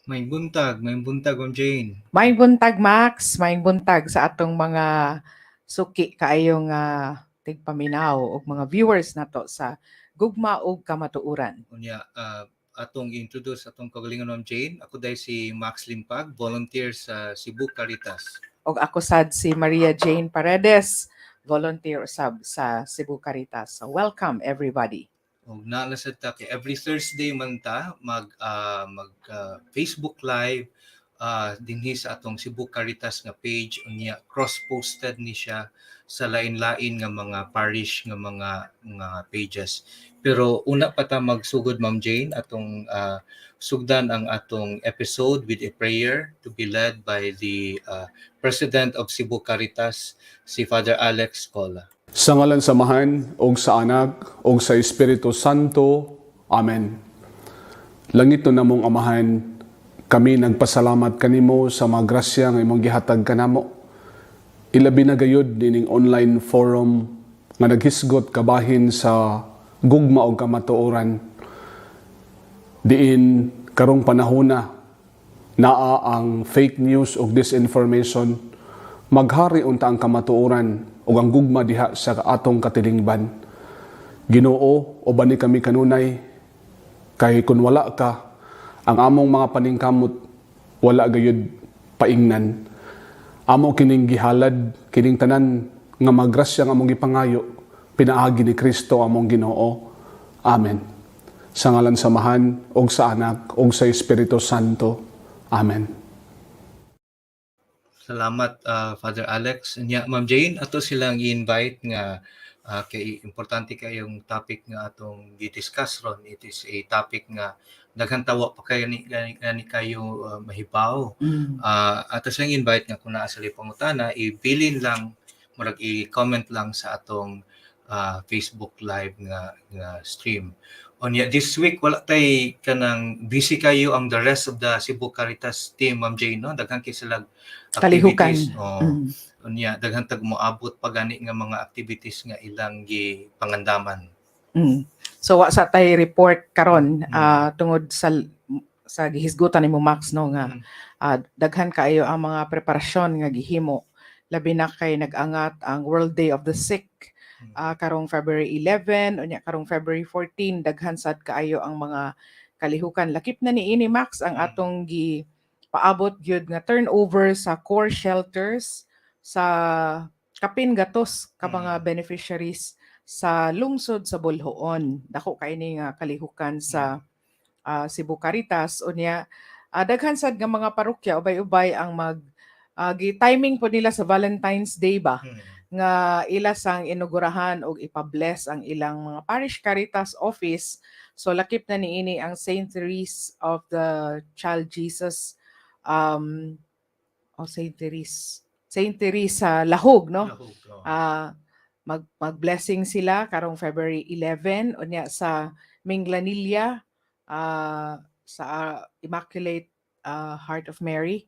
Maayong buntag, Ma'am Jane. Maayong buntag, Max. Maayong buntag sa atong mga suki kaayong tigpaminaw o mga viewers nato sa Gugma ug Kamatuoran. Unya, atong introduce atong kagalingon, Ma'am Jane. Ako dahil si Max Limpag, volunteer sa Cebu Caritas. Og ako sad si Maria Jane Paredes, volunteer usab sa Cebu Caritas. So welcome everybody. Og naalasad ta kay every Thursday man ta mag Facebook live dinhi sa atong Cebu Caritas nga page. Unya cross-posted ni siya sa lain-lain nga mga parish nga mga pages. Pero una pa ta magsugod, Ma'am Jane, atong sugdan ang atong episode with a prayer to be led by the President of Cebu Caritas, si Father Alex Cola. Sa ngalan samahan, og sa anak, og sa Espiritu Santo. Amen. Langit no namong amahan, kami nagpasalamat kanimo sa mga grasya nga imong gihatag kanamo. Ilabi na gayud dining online forum nga naghisgot kabahin sa Gugma ug Kamatuoran. Diin karong panahona naa ang fake news ug disinformation, maghari unta ang kamatuoran ug ang gugma diha sa atong katilingban. Ginoo, ubani kami kanunay, kay kun wala ka, ang among mga paningkamot wala gayud paingnan. Amo kining gihalad, kining tanan nga magrasya nga among gipangayo, pinaagi ni Kristo among Ginoo. Amen. Sa ngalan samahan, og sa anak, og sa Espiritu Santo. Amen. Salamat, Father Alex. Nya, Ma'am Jane, ato silang i-invite nga kay importante kayong topic nga atong i-discuss ron. It is a topic nga daghan tawa pa kayo ni kayo mahibaw. Ato silang invite nga kung naa sa pangutana, ibilin lang, murag i-comment lang sa atong Facebook live nga stream. Onya, this week wala tay kanang busy kayo ang the rest of the Cebu Caritas team, Ma'am Jane, no? Daghan kay sila activities. Onya, daghan tag moabot pa gani nga mga activities nga ilang gipangandaman. So wa sa tay report karon tungod sa gihisgutan nimo Max, no, nga daghan kaayo ang mga preparasyon nga gihimo, labi na kay nag-angat ang World Day of the Sick karong February 11, unya karong February 14, daghan sad kaayo ang mga kalihukan. Lakip na niini Max ang atong paabot gyud nga turnover sa core shelters sa kapin gatos ka mga beneficiaries sa lungsod sa Bolhoon. Dako kaini nga kalihukan sa Cebu Caritas. Unya daghan sad nga mga parokya ubay-ubay ang timing po nila sa Valentine's Day ba, nga ila sang inugurahan o ipabless ang ilang mga parish caritas office. So lakip na niini ang Saint Therese of the Child Jesus Saint Therese sa Lahog, no? Mag-blessing sila karong February 11, unya sa Minglanilla sa Immaculate Heart of Mary,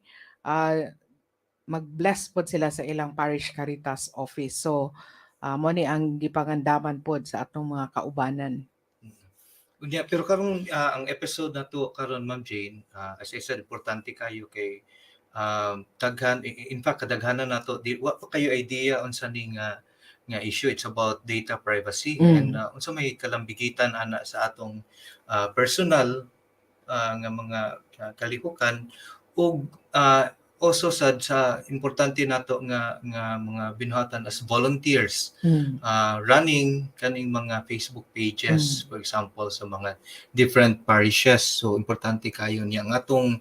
mag-bless pod sila sa ilang parish caritas office. So mo ni ang gipangandaman pod sa atong mga kaubanan. Unya, pero karong ang episode na to karon, Ma'am Jane, as I said, importante kayo kay daghan, in fact kadaghanan nato di wa pa kayo idea unsa ni nga issue. It's about data privacy and unsa may kalambigitan ana sa atong personal nga mga kalihukan, ug also sa importante nato nga mga binuhatan as volunteers running kaning mga Facebook pages, for example, sa mga different parishes. So importante kayo niya nga atong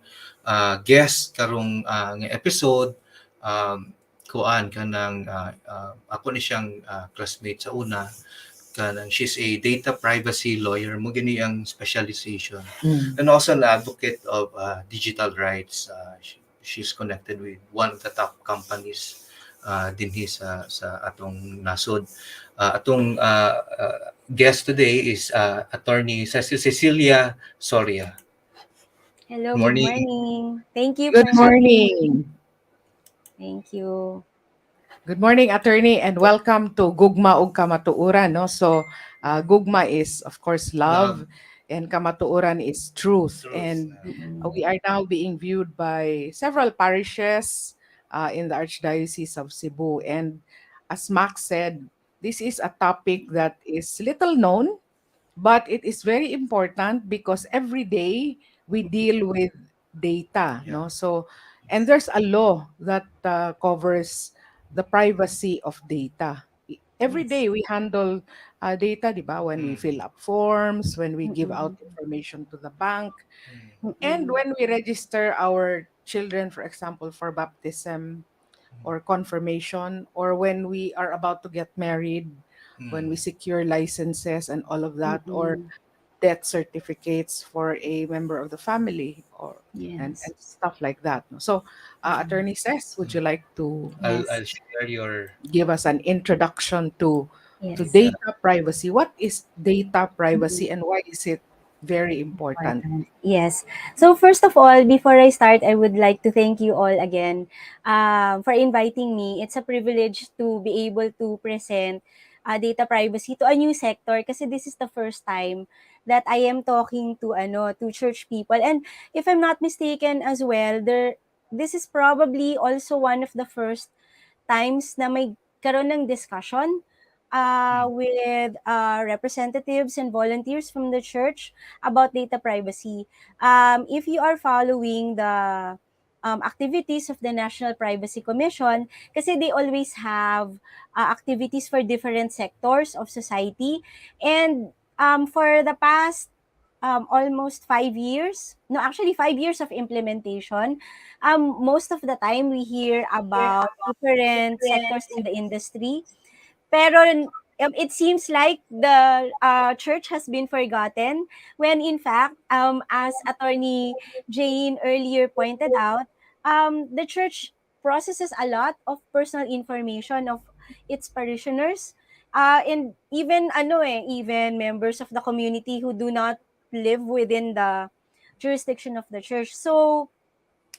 guest karong nga episode, kuan kanang ako ni siyang classmate sa una, kanang she's a data privacy lawyer, mo gini ang specialization, and also an advocate of digital rights. She's connected with one of the top companies dinhi sa atong nasod. Atong guest today is Attorney Cecilia Soria. Hello, Good morning. good morning. Thank you. Good morning. Thank you. Good morning, Attorney, and welcome to Gugma ug Kamatuoran, no? So Gugma is of course love. and Kamatuoran is truth. Truth. And we are now being viewed by several parishes in the Archdiocese of Cebu. And as Max said, this is a topic that is little known, but it is very important because every day we deal with data, Yeah. no? So, and there's a law that covers the privacy of data. Every Yes. day we handle data, di ba? When we Mm. fill up forms, when we give out Mm-mm. information to the bank, Mm. and Mm-mm. when we register our children, for example, for baptism or confirmation, or when we are about to get married, when Mm. we secure licenses and all of that, or Mm-mm. death certificates for a member of the family, or Yes. and stuff like that, no? So, Mm-mm. Attorney Says, would you like to Yes. I'll share your give us an introduction to Yes. yeah. data privacy? What is data Mm-mm. privacy, and why is it very important? Important. Yes. So first of all, before I start, I would like to thank you all again for inviting me. It's a privilege to be able to present data privacy to a new sector kasi this is the first time that I am talking to to church people. And if I'm not mistaken as well, this is probably also one of the first times na may karoon ng discussion Mm. with representatives and volunteers from the church about data privacy. If you are following the activities of the National Privacy Commission, kasi they always have activities for different sectors of society. And for the past almost 5 years, no, actually 5 years of implementation, most of the time we hear about different sectors in the industry. Pero it seems like the church has been forgotten when in fact, as Attorney Jane earlier pointed out, the church processes a lot of personal information of its parishioners, and even even members of the community who do not live within the jurisdiction of the church. So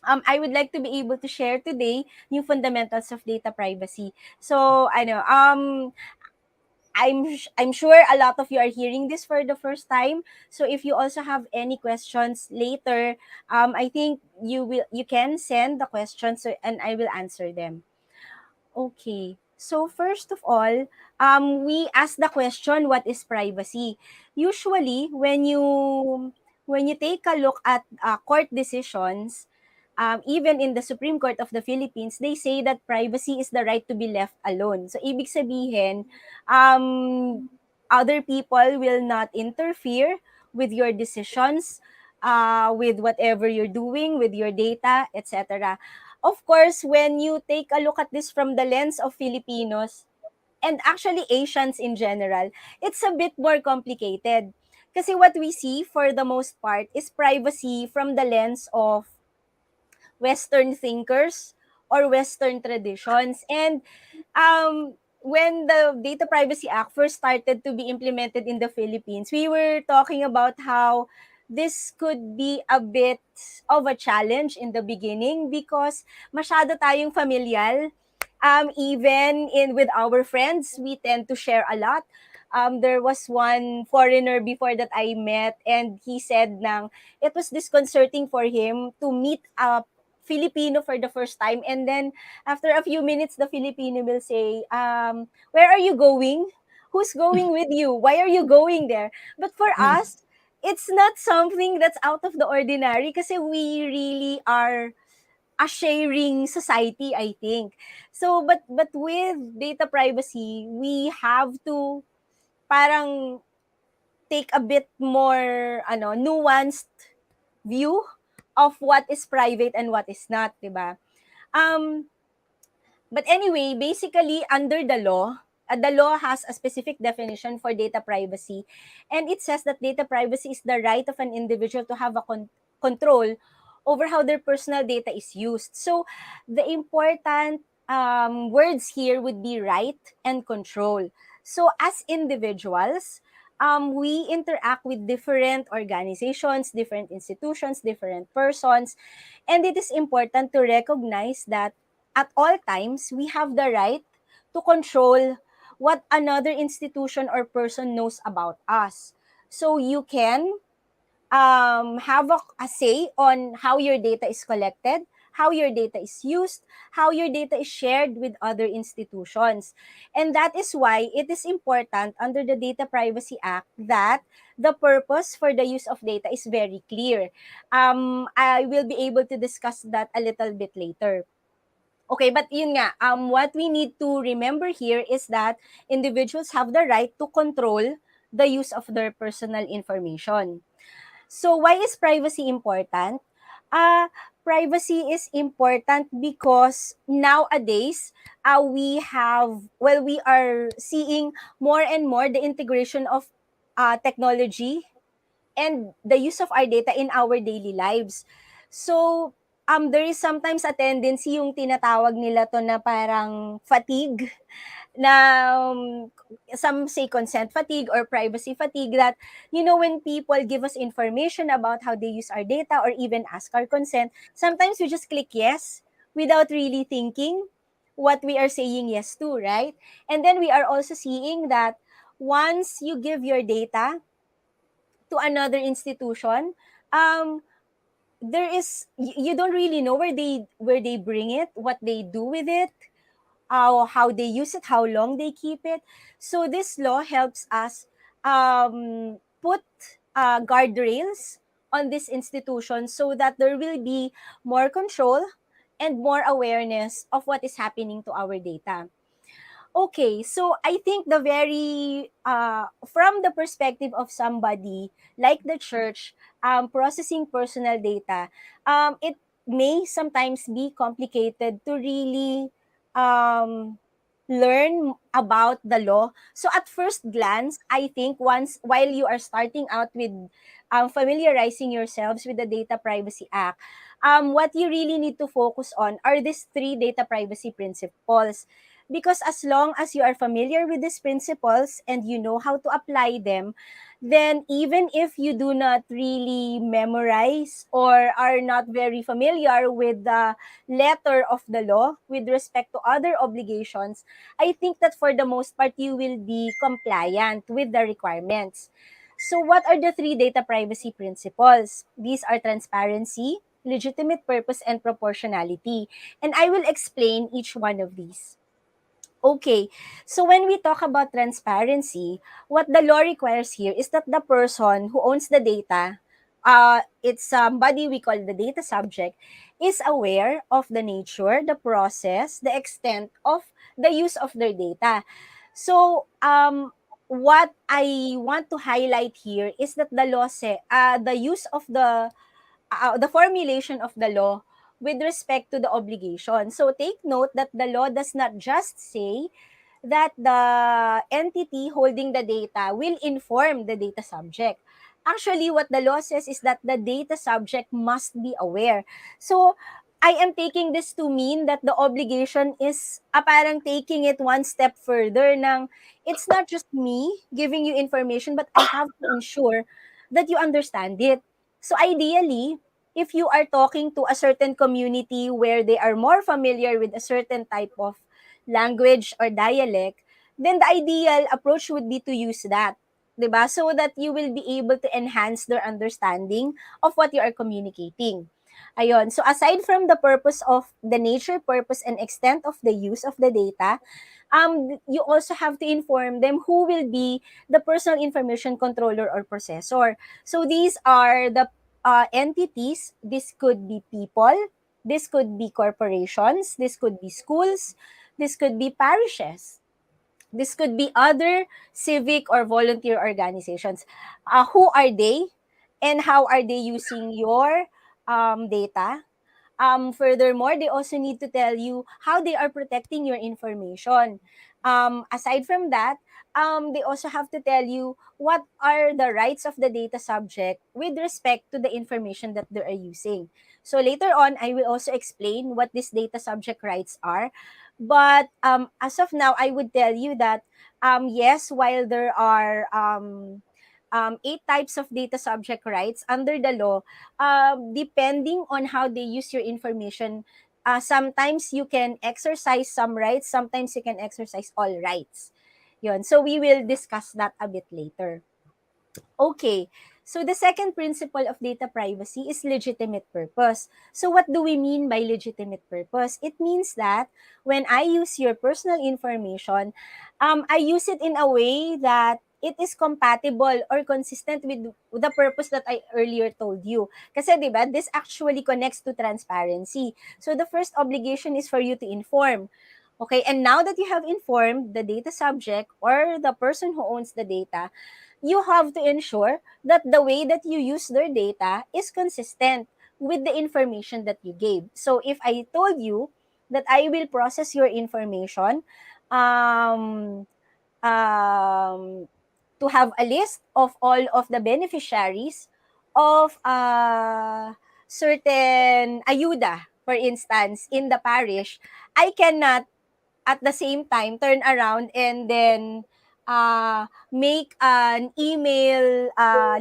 I would like to be able to share today new fundamentals of data privacy. So I know I'm sure a lot of you are hearing this for the first time. So if you also have any questions later, I think you can send the questions, and I will answer them. Okay. So first of all, we ask the question, what is privacy? Usually, when you take a look at court decisions, even in the Supreme Court of the Philippines, they say that privacy is the right to be left alone. So ibig sabihin, um, other people will not interfere with your decisions, with whatever you're doing, with your data, etc. Of course, when you take a look at this from the lens of Filipinos, and actually Asians in general, it's a bit more complicated. Kasi what we see for the most part is privacy from the lens of Western thinkers or Western traditions. And when the Data Privacy Act first started to be implemented in the Philippines, we were talking about how this could be a bit of a challenge in the beginning because masyado tayong familiar. Even in with our friends, we tend to share a lot. There was one foreigner before that I met, and he said nang it was disconcerting for him to meet a Filipino for the first time, and then after a few minutes the Filipino will say, where are you going? Who's going with you? Why are you going there? But for us, it's not something that's out of the ordinary kasi we really are a sharing society, I think. So but with data privacy, we have to parang take a bit more nuanced view of what is private and what is not, 'di ba? Um but anyway, basically under the law has a specific definition for data privacy, and it says that data privacy is the right of an individual to have a control over how their personal data is used. So the important words here would be right and control. So as individuals, we interact with different organizations, different institutions, different persons, and it is important to recognize that at all times, we have the right to control what another institution or person knows about us. So you can have a say on how your data is collected, how your data is used, how your data is shared with other institutions. And that is why it is important under the Data Privacy Act that the purpose for the use of data is very clear. I will be able to discuss that a little bit later. Okay, but yun nga, what we need to remember here is that individuals have the right to control the use of their personal information. So why is privacy important? Uh, Privacy is important because nowadays we are seeing more and more the integration of technology and the use of our data in our daily lives. So there is sometimes a tendency yung tinatawag nila to na parang fatigue na some say consent fatigue or privacy fatigue, that when people give us information about how they use our data or even ask our consent, sometimes we just click yes without really thinking what we are saying yes to, right? And then we are also seeing that once you give your data to another institution, um you don't really know where they bring it, what they do with it, how they use it, how long they keep it. So this law helps us put guardrails on this institution so that there will be more control and more awareness of what is happening to our data. Okay, so I think from the perspective of somebody like the church, processing personal data, it may sometimes be complicated to really um, learn about the law. So at first glance, I think once while you are starting out with familiarizing yourselves with the Data Privacy Act, what you really need to focus on are these three data privacy principles, because as long as you are familiar with these principles and you know how to apply them, then even if you do not really memorize or are not very familiar with the letter of the law with respect to other obligations, I think that for the most part, you will be compliant with the requirements. So what are the three data privacy principles? These are transparency, legitimate purpose, and proportionality. And I will explain each one of these. Okay, so when we talk about transparency, what the law requires here is that the person who owns the data, it's somebody we call the data subject, is aware of the nature, the process, the extent of the use of their data. So, what I want to highlight here is that the law the use of the formulation of the law with respect to the obligation. So take note that the law does not just say that the entity holding the data will inform the data subject. Actually, what the law says is that the data subject must be aware. So, I am taking this to mean that the obligation is parang taking it one step further ng it's not just me giving you information, but I have to ensure that you understand it. So ideally, if you are talking to a certain community where they are more familiar with a certain type of language or dialect, then the ideal approach would be to use that, 'di ba? So that you will be able to enhance their understanding of what you are communicating. Ayun. So aside from the purpose of the nature, purpose, and extent of the use of the data, you also have to inform them who will be the personal information controller or processor. So these are the entities. This could be people, this could be corporations, this could be schools, this could be parishes, this could be other civic or volunteer organizations. Who are they and how are they using your data? Furthermore, they also need to tell you how they are protecting your information. Aside from that, they also have to tell you what are the rights of the data subject with respect to the information that they are using. So later on, I will also explain what these data subject rights are. But as of now, I would tell you that yes, while there are eight types of data subject rights under the law, depending on how they use your information, sometimes you can exercise some rights, sometimes you can exercise all rights. Yun. So we will discuss that a bit later. Okay. So the second principle of data privacy is legitimate purpose. So what do we mean by legitimate purpose? It means that when I use your personal information, I use it in a way that it is compatible or consistent with the purpose that I earlier told you. Kasi 'di ba, this actually connects to transparency. So the first obligation is for you to inform. Okay, and now that you have informed the data subject or the person who owns the data, you have to ensure that the way that you use their data is consistent with the information that you gave. So if I told you that I will process your information, um, um, to have a list of all of the beneficiaries of certain ayuda, for instance, in the parish, I cannot at the same time turn around and then make an email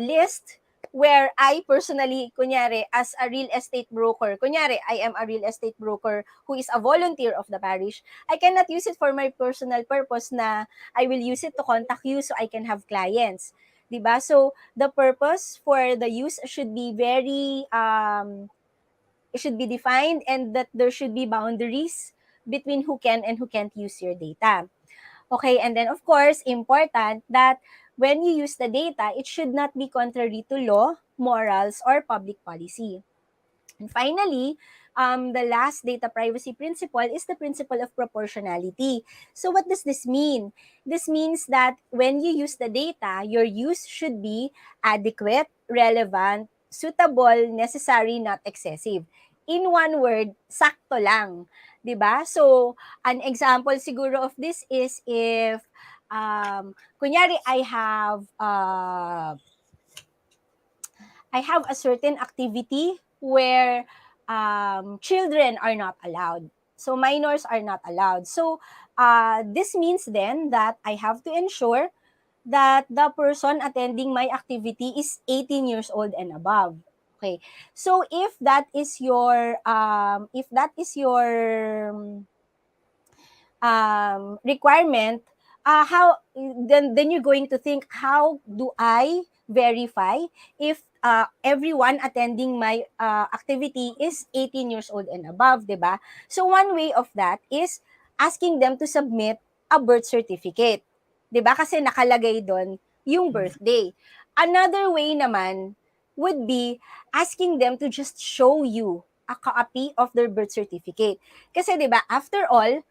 list where I personally, kunyari, as a real estate broker, kunyari, I am a real estate broker who is a volunteer of the parish, I cannot use it for my personal purpose na I will use it to contact you so I can have clients. Diba? So, the purpose for the use should be very it should be defined and that there should be boundaries between who can and who can't use your data. Okay, and then of course, important that when you use the data, it should not be contrary to law, morals, or public policy. And finally, the last data privacy principle is the principle of proportionality. So what does this mean? This means that when you use the data, your use should be adequate, relevant, suitable, necessary, not excessive. In one word, sakto lang. 'Di ba? So, an example siguro of this is if kunyari I have a certain activity where children are not allowed. So minors are not allowed. So this means then that I have to ensure that the person attending my activity is 18 years old and above. Okay. So if that is your requirement, how then you're going to think, how do I verify if everyone attending my activity is 18 years old and above, 'di ba? So one way of that is asking them to submit a birth certificate. 'Di ba? Kasi nakalagay doon yung birthday. Another way naman would be asking them to just show you a copy of their birth certificate. Kasi 'di ba, after all,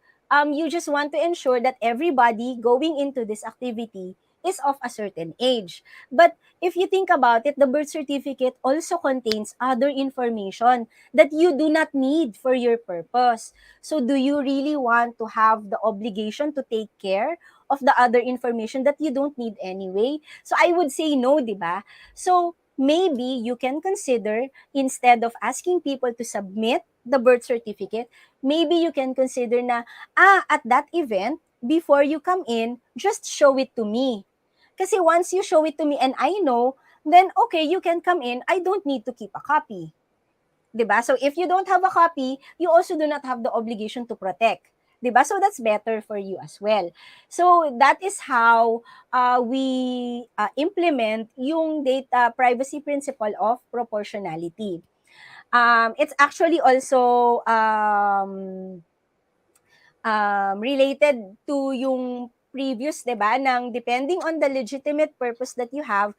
you just want to ensure that everybody going into this activity is of a certain age. But if you think about it, the birth certificate also contains other information that you do not need for your purpose. So do you really want to have the obligation to take care of the other information that you don't need anyway? So I would say no, di ba? So maybe you can consider, instead of asking people to submit the birth certificate, maybe you can consider na, at that event, before you come in, just show it to me. Kasi once you show it to me and I know, then okay, you can come in. I don't need to keep a copy. 'Di ba? So if you don't have a copy, you also do not have the obligation to protect. 'Di ba? So that's better for you as well. So that is how we implement yung data privacy principle of proportionality. It's actually also related to yung previous, 'di ba, ng depending on the legitimate purpose that you have,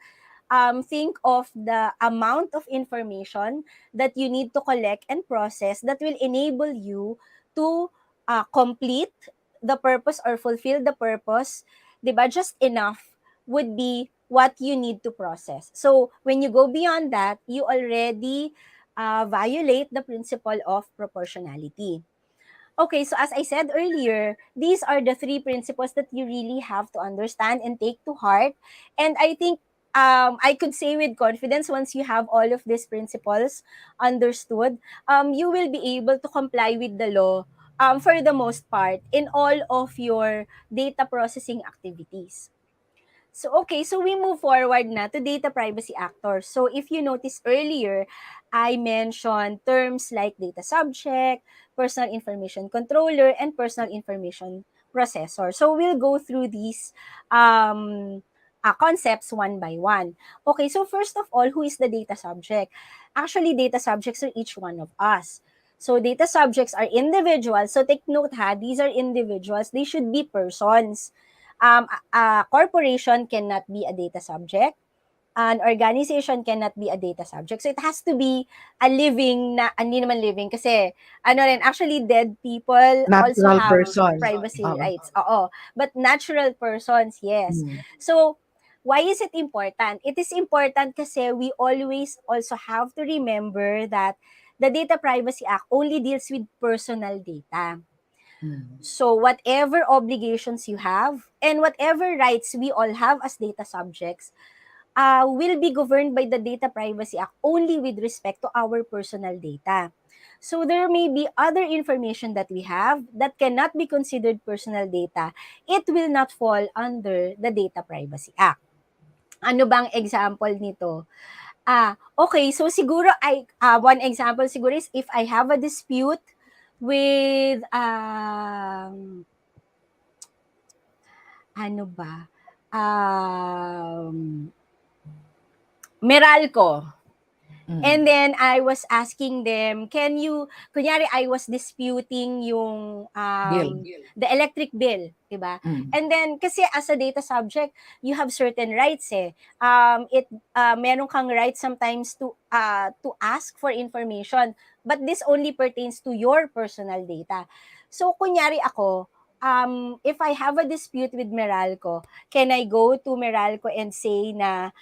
think of the amount of information that you need to collect and process that will enable you to complete the purpose or fulfill the purpose, 'di ba? Just enough would be what you need to process. So, when you go beyond that, you already violate the principle of proportionality. Okay, so as I said earlier, these are the three principles that you really have to understand and take to heart. And I think I could say with confidence, once you have all of these principles understood, you will be able to comply with the law for the most part in all of your data processing activities. So, okay, so we move forward na to data privacy actors. So, if you notice earlier, I mentioned terms like data subject, personal information controller, and personal information processor. So, we'll go through these concepts one by one. Okay, so first of all, who is the data subject? Actually, data subjects are each one of us. So data subjects are individuals. So take note ha, these are individuals. They should be persons. A corporation cannot be a data subject. An organization cannot be a data subject. So it has to be a living na, hindi naman living kasi, actually dead people also Natural have person. privacy Oo. rights. Oo. But natural persons, yes. Mm. So, why is it important? It is important kasi we always also have to remember that the Data Privacy Act only deals with personal data. Mm. So, whatever obligations you have and whatever rights we all have as data subjects, will be governed by the Data Privacy Act only with respect to our personal data. So there may be other information that we have that cannot be considered personal data. It will not fall under the Data Privacy Act. Ano bang example nito? Okay, so siguro one example siguro is if I have a dispute with ano ba? Meralco. Mm. And then I was asking them, kunyari I was disputing yung Bill. the electric bill, 'di ba? Mm. And then kasi as a data subject, you have certain rights eh. Meron kang right sometimes to ask for information, but this only pertains to your personal data. So kunyari ako, if I have a dispute with Meralco, can I go to Meralco and say na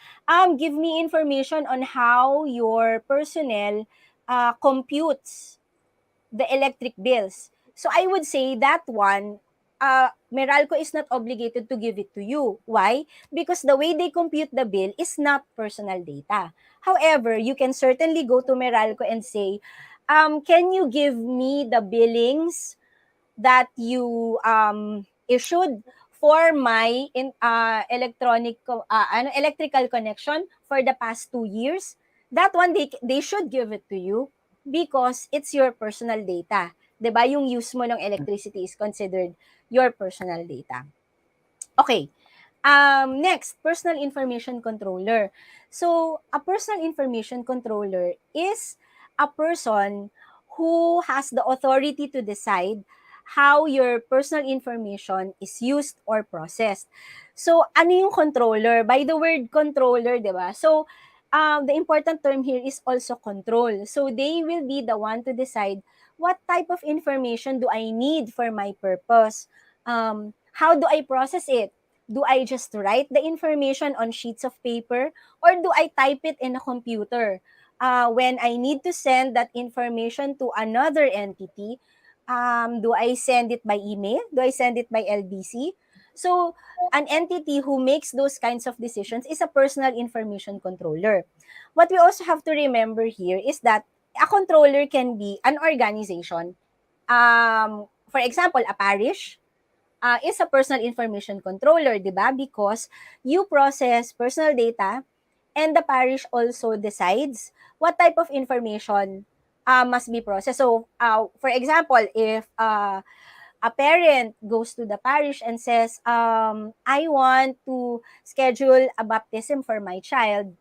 give me information on how your personnel computes the electric bills. So I would say that one, Meralco is not obligated to give it to you. Why? Because the way they compute the bill is not personal data. However, you can certainly go to Meralco and say, can you give me the billings that you issued for my electrical connection for the past 2 years? That one they should give it to you because it's your personal data. 'Di ba? Yung use mo ng electricity is considered your personal data. Okay. Next, personal information controller. So, a personal information controller is a person who has the authority to decide how your personal information is used or processed. So, ano yung controller? By the word controller, di ba? So, the important term here is also control. So, they will be the one to decide what type of information do I need for my purpose? How do I process it? Do I just write the information on sheets of paper or do I type it in a computer? When I need to send that information to another entity, do I send it by email? Do I send it by LBC? So, an entity who makes those kinds of decisions is a personal information controller. What we also have to remember here is that a controller can be an organization. For example, a parish, is a personal information controller, di ba? Because you process personal data and the parish also decides what type of information must be processed. So, for example, if a parent goes to the parish and says, I want to schedule a baptism for my child,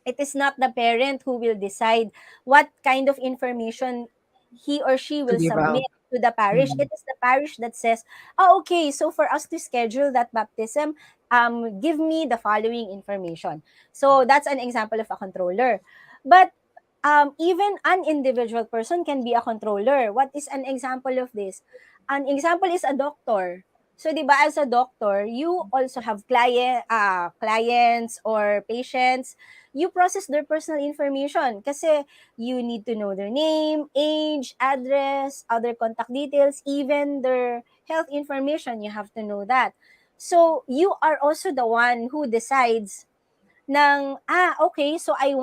it is not the parent who will decide what kind of information he or she To will give out. submit to the parish. Mm. It is the parish that says, oh, okay, so for us to schedule that baptism, give me the following information. So that's an example of a controller. But even an individual person can be a controller. What is an example of this? An example is a doctor. So, di ba, as a doctor, you also have clients or patients. You process their personal information kasi you need to know their name, age, address, other contact details, even their health information. You have to know that. So, you are also the one who decides okay, so you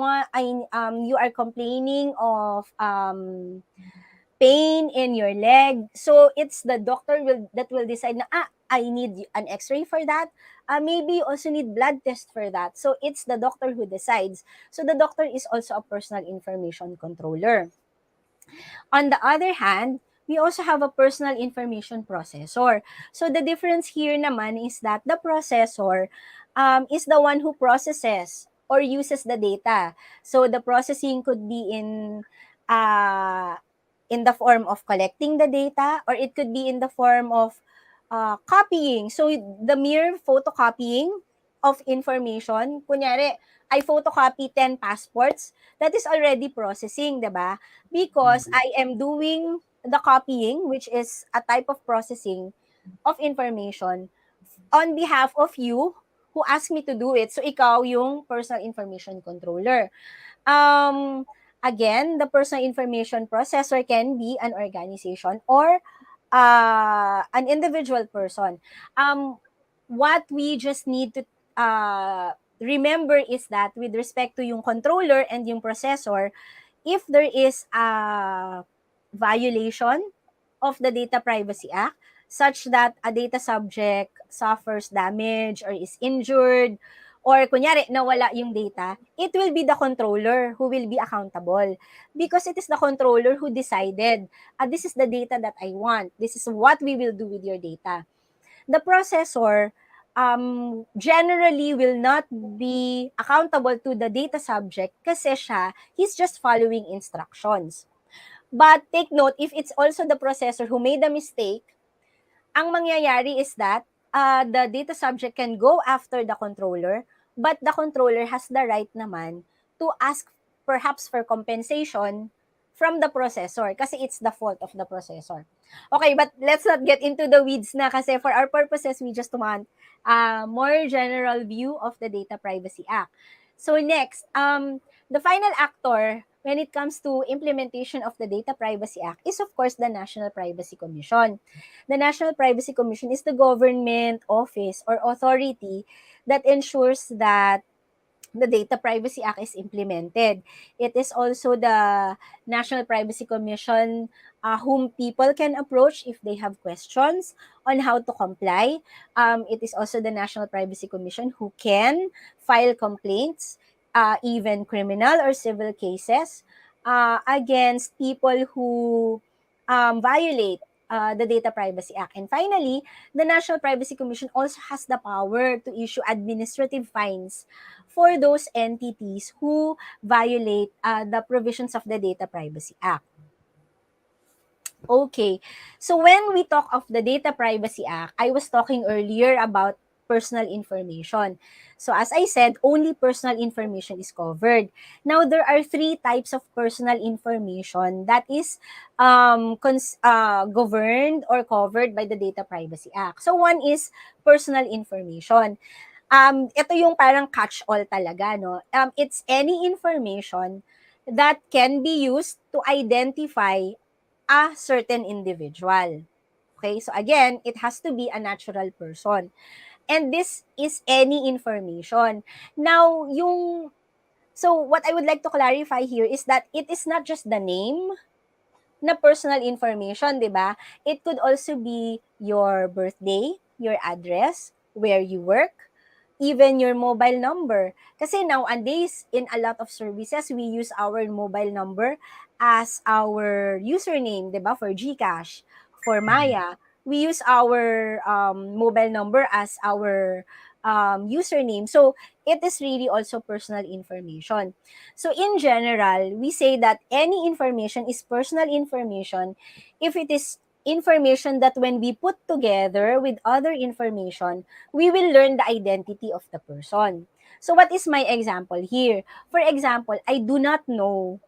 are complaining of pain in your leg. So it's the doctor that will decide na I need an x-ray for that. Maybe you also need blood test for that. So it's the doctor who decides. So the doctor is also a personal information controller. On the other hand, we also have a personal information processor. So the difference here naman is that the processor is the one who processes or uses the data. So the processing could be in the form of collecting the data, or it could be in the form of copying. So the mere photocopying of information, kunyari, I photocopy 10 passports, that is already processing, diba? Because I am doing the copying, which is a type of processing of information on behalf of you who asked me to do it. So, ikaw yung personal information controller. Um, Again, the personal information processor can be an organization or an individual person. What we just need to remember is that with respect to yung controller and yung processor, if there is a violation of the Data Privacy Act, such that a data subject suffers damage or is injured, or kunyari nawala yung data, it will be the controller who will be accountable, because it is the controller who decided, this is the data that I want, this is what we will do with your data. The processor generally will not be accountable to the data subject kasi he's just following instructions. But take note, if it's also the processor who made a mistake, ang mangyayari is that the data subject can go after the controller, but the controller has the right naman to ask perhaps for compensation from the processor kasi it's the fault of the processor. Okay, but let's not get into the weeds na kasi for our purposes, we just want a more general view of the Data Privacy Act. So next, the final actor when it comes to implementation of the Data Privacy Act is of course the National Privacy Commission. The National Privacy Commission is the government office or authority that ensures that the Data Privacy Act is implemented. It is also the National Privacy Commission whom people can approach if they have questions on how to comply. It is also the National Privacy Commission who can file complaints, even criminal or civil cases, against people who violate the Data Privacy Act. And finally, the National Privacy Commission also has the power to issue administrative fines for those entities who violate the provisions of the Data Privacy Act. Okay, so when we talk of the Data Privacy Act, I was talking earlier about personal information. So as I said, only personal information is covered. Now, there are 3 types of personal information that is governed or covered by the Data Privacy Act. So one is personal information. Ito yung parang catch-all talaga, no? It's any information that can be used to identify a certain individual. Okay, so again, it has to be a natural person. And this is any information. Now, so what I would like to clarify here is that it is not just the name na personal information, di ba? It could also be your birthday, your address, where you work, even your mobile number. Kasi nowadays, in a lot of services, we use our mobile number as our username, di ba? For GCash, for Maya. We use our mobile number as our username. So, it is really also personal information. So, in general, we say that any information is personal information if it is information that when we put together with other information, we will learn the identity of the person. So what is my example here? For example, I do not know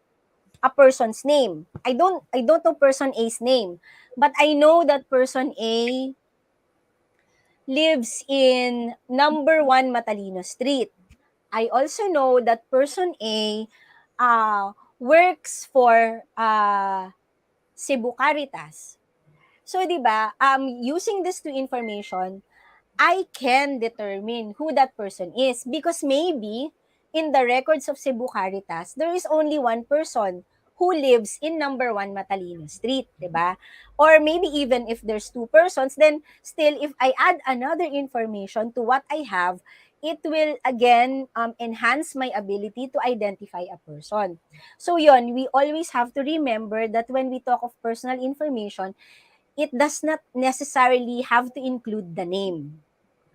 a person's name. I don't know person A's name, but I know that person A lives in number 1 Matalino Street. I also know that person A works for Cebu Caritas. So, 'di ba, using these 2 information, I can determine who that person is because maybe in the records of Cebu Caritas, there is only one person who lives in number 1 Matalino Street, 'di ba? Or maybe even if there's 2 persons, then still if I add another information to what I have, it will again enhance my ability to identify a person. So yon, we always have to remember that when we talk of personal information, it does not necessarily have to include the name.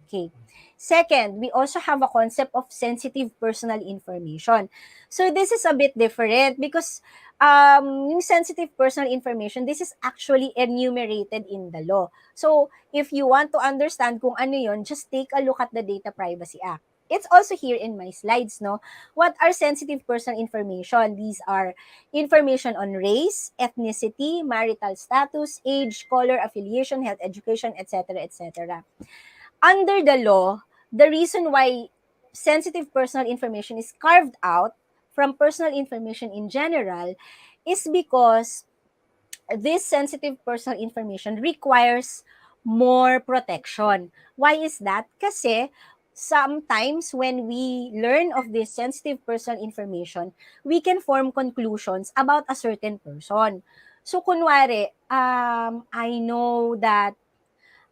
Okay. Second, we also have a concept of sensitive personal information. So this is a bit different because yung sensitive personal information, this is actually enumerated in the law. So if you want to understand kung ano yun, just take a look at the Data Privacy Act. It's also here in my slides, no? What are sensitive personal information? These are information on race, ethnicity, marital status, age, color, affiliation, health, education, etc., etc. Under the law, the reason why sensitive personal information is carved out from personal information in general is because this sensitive personal information requires more protection. Why is that? Kasi sometimes when we learn of this sensitive personal information, we can form conclusions about a certain person. So kunwari, I know that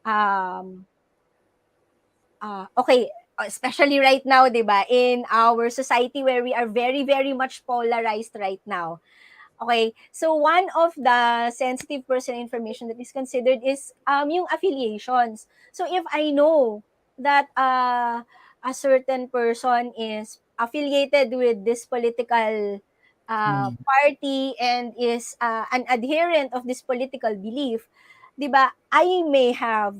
um, okay, especially right now, 'di ba, in our society where we are very, very much polarized right now. Okay, so one of the sensitive personal information that is considered is yung affiliations. So if I know that a certain person is affiliated with this political party and is an adherent of this political belief, 'di ba? I may have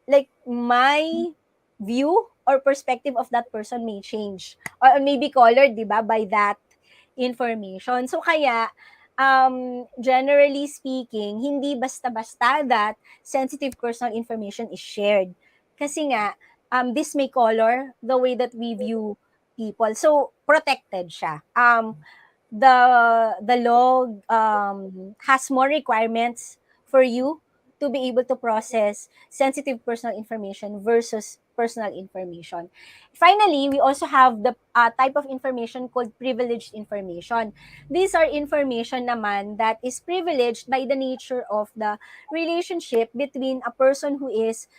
like my view or perspective of that person may change or may be colored, 'di ba, by that information. So kaya generally speaking, hindi basta-basta that sensitive personal information is shared. Kasi nga, this may color the way that we view people. So, protected siya. The law has more requirements for you to be able to process sensitive personal information versus personal information. Finally, we also have the type of information called privileged information. These are information naman that is privileged by the nature of the relationship between a person who is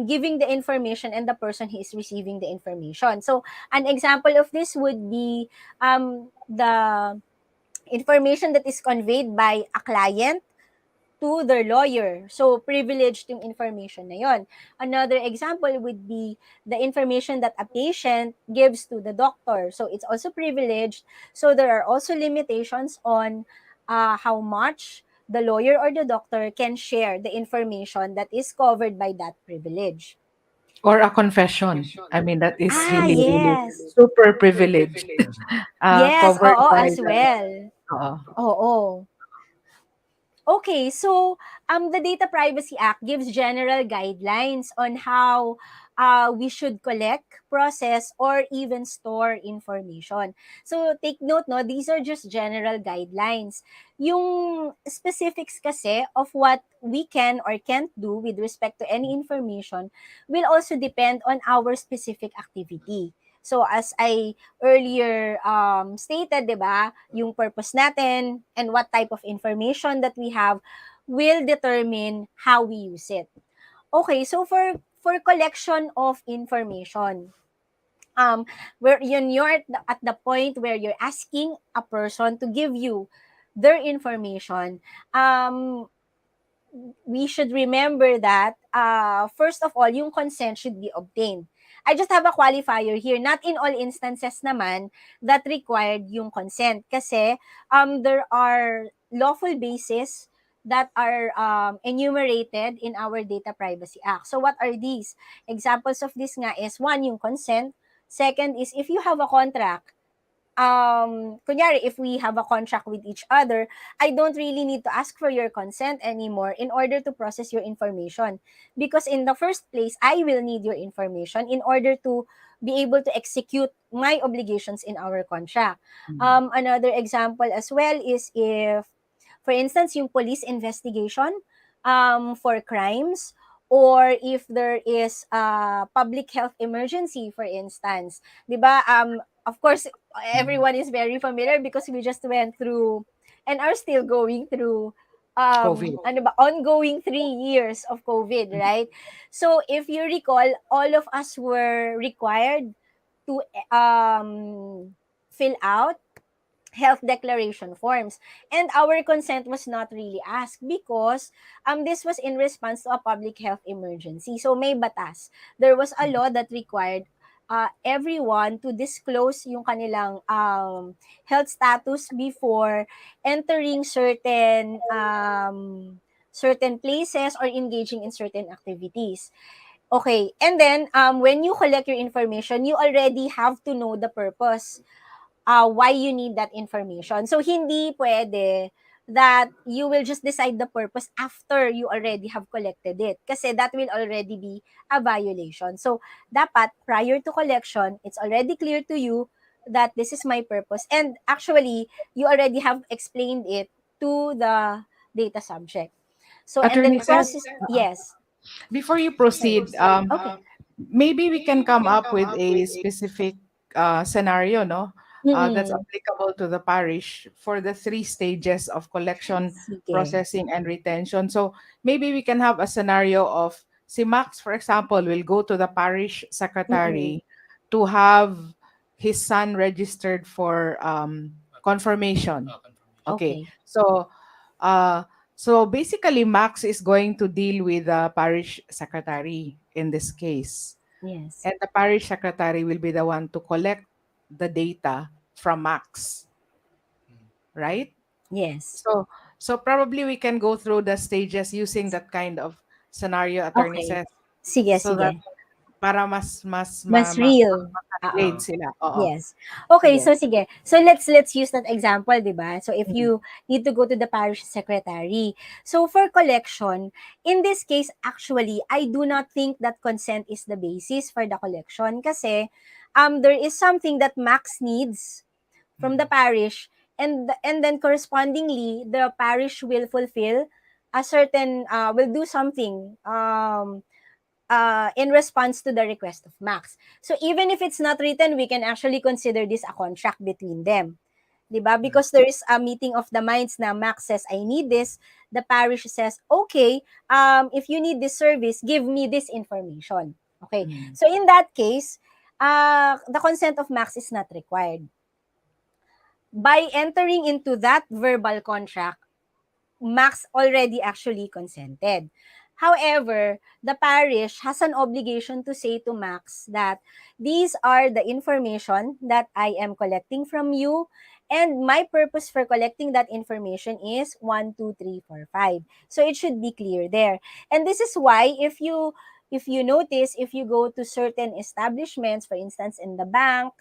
giving the information and the person who is receiving the information. So, an example of this would be the information that is conveyed by a client to their lawyer. So, privileged yung information na yon. Another example would be the information that a patient gives to the doctor. So, it's also privileged. So, there are also limitations on how much the lawyer or the doctor can share the information that is covered by that privilege. Or a confession. I mean, that is really, really Yes. super privileged. Yes, Covered oo, by as the, well. oo. Oo. Okay, so the Data Privacy Act gives general guidelines on how we should collect, process, or even store information. So take note, no, these are just general guidelines. Yung specifics kasi of what we can or can't do with respect to any information will also depend on our specific activity. So as I earlier stated, 'di ba, yung purpose natin and what type of information that we have will determine how we use it. Okay, so for collection of information, where you're at the point where you're asking a person to give you their information, we should remember that first of all, yung consent should be obtained. I just have a qualifier here. Not in all instances naman that required yung consent. Kasi there are lawful bases that are enumerated in our Data Privacy Act. So what are these? Examples of this nga is one, yung consent. Second is if you have a contract, kunyari, if we have a contract with each other, I don't really need to ask for your consent anymore in order to process your information. Because in the first place, I will need your information in order to be able to execute my obligations in our contract. Another example as well is if, for instance, yung police investigation for crimes, or if there is a public health emergency, for instance. 'Di ba? Of course, everyone is very familiar because we just went through and are still going through COVID. ano ba, ongoing 3 years of COVID, right? So if you recall, all of us were required to fill out health declaration forms. And our consent was not really asked because this was in response to a public health emergency. So may batas. There was a law that required everyone to disclose yung kanilang health status before entering certain places or engaging in certain activities. Okay, and then when you collect your information, you already have to know the purpose why you need that information. So, hindi pwede that you will just decide the purpose after you already have collected it. Kasi that will already be a violation. So, dapat prior to collection, it's already clear to you that this is my purpose. And actually, you already have explained it to the data subject. So, and then Attorney Seth, process, yes. before you proceed, Okay. maybe we can come up with a specific scenario, no? That's Mm-mm. applicable to the parish for the 3 stages of collection, Sige. processing, and retention. So maybe we can have a scenario of si Max, for example, will go to the parish Mm-mm. secretary to have his son registered for confirmation. Confirmation. Okay, Okay. uh, so basically, Max is going to deal with the parish secretary in this case. Yes. And the parish secretary will be the one to collect the data from Max, right? Yes. So so probably we can go through the stages using that kind of scenario, attorney Okay. says, Sige, so that sige. para mas Mas real. relate Oo. sila. Oo. Yes. Okay, Sige. so sige. So let's use that example, 'di ba? So if Mm. you need to go to the parish secretary. So for collection, in this case actually, I do not think that consent is the basis for the collection kasi there is something that Max needs from the parish, and then correspondingly the parish will fulfill a certain will do something in response to the request of Max. So even if it's not written, we can actually consider this a contract between them. Diba? Because there is a meeting of the minds na Max says, I need this. The parish says, okay, if you need this service, give me this information. Okay. Mm. So in that case, the consent of Max is not required. By entering into that verbal contract, Max already actually consented. However, the parish has an obligation to say to Max that these are the information that I am collecting from you, and my purpose for collecting that information is 1, 2, 3, 4, 5. So it should be clear there. And this is why if you notice, if you go to certain establishments, for instance in the bank,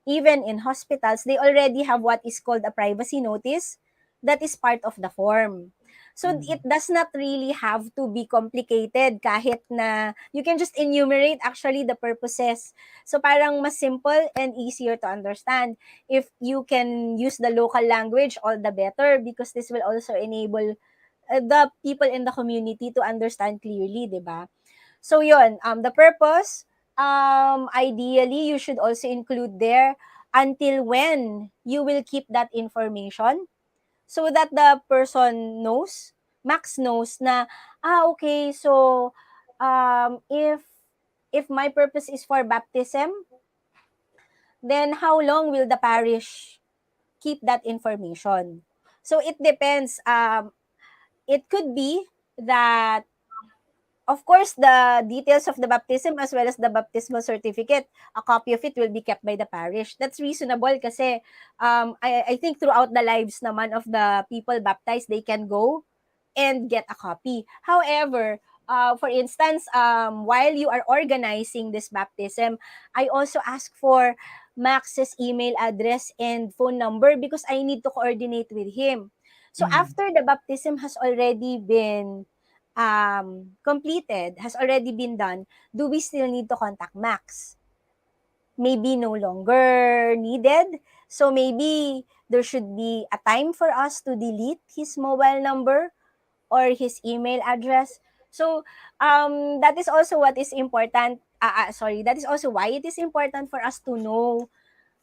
even in hospitals, they already have what is called a privacy notice that is part of the form. So it does not really have to be complicated kahit na you can just enumerate actually the purposes. So parang mas simple and easier to understand. If you can use the local language, all the better because this will also enable the people in the community to understand clearly, 'di ba? So yun, the purpose, ideally you should also include there until when you will keep that information so that the person knows, Max knows na, okay, so if my purpose is for baptism, then how long will the parish keep that information? So it depends. It could be that of course, the details of the baptism as well as the baptismal certificate, a copy of it will be kept by the parish. That's reasonable kasi I think throughout the lives naman of the people baptized, they can go and get a copy. However, for instance, while you are organizing this baptism, I also ask for Max's email address and phone number because I need to coordinate with him. So after the baptism has already been completed, has already been done, do we still need to contact Max? Maybe no longer needed. So maybe there should be a time for us to delete his mobile number or his email address. So that is also what is important. That is also why it is important for us to know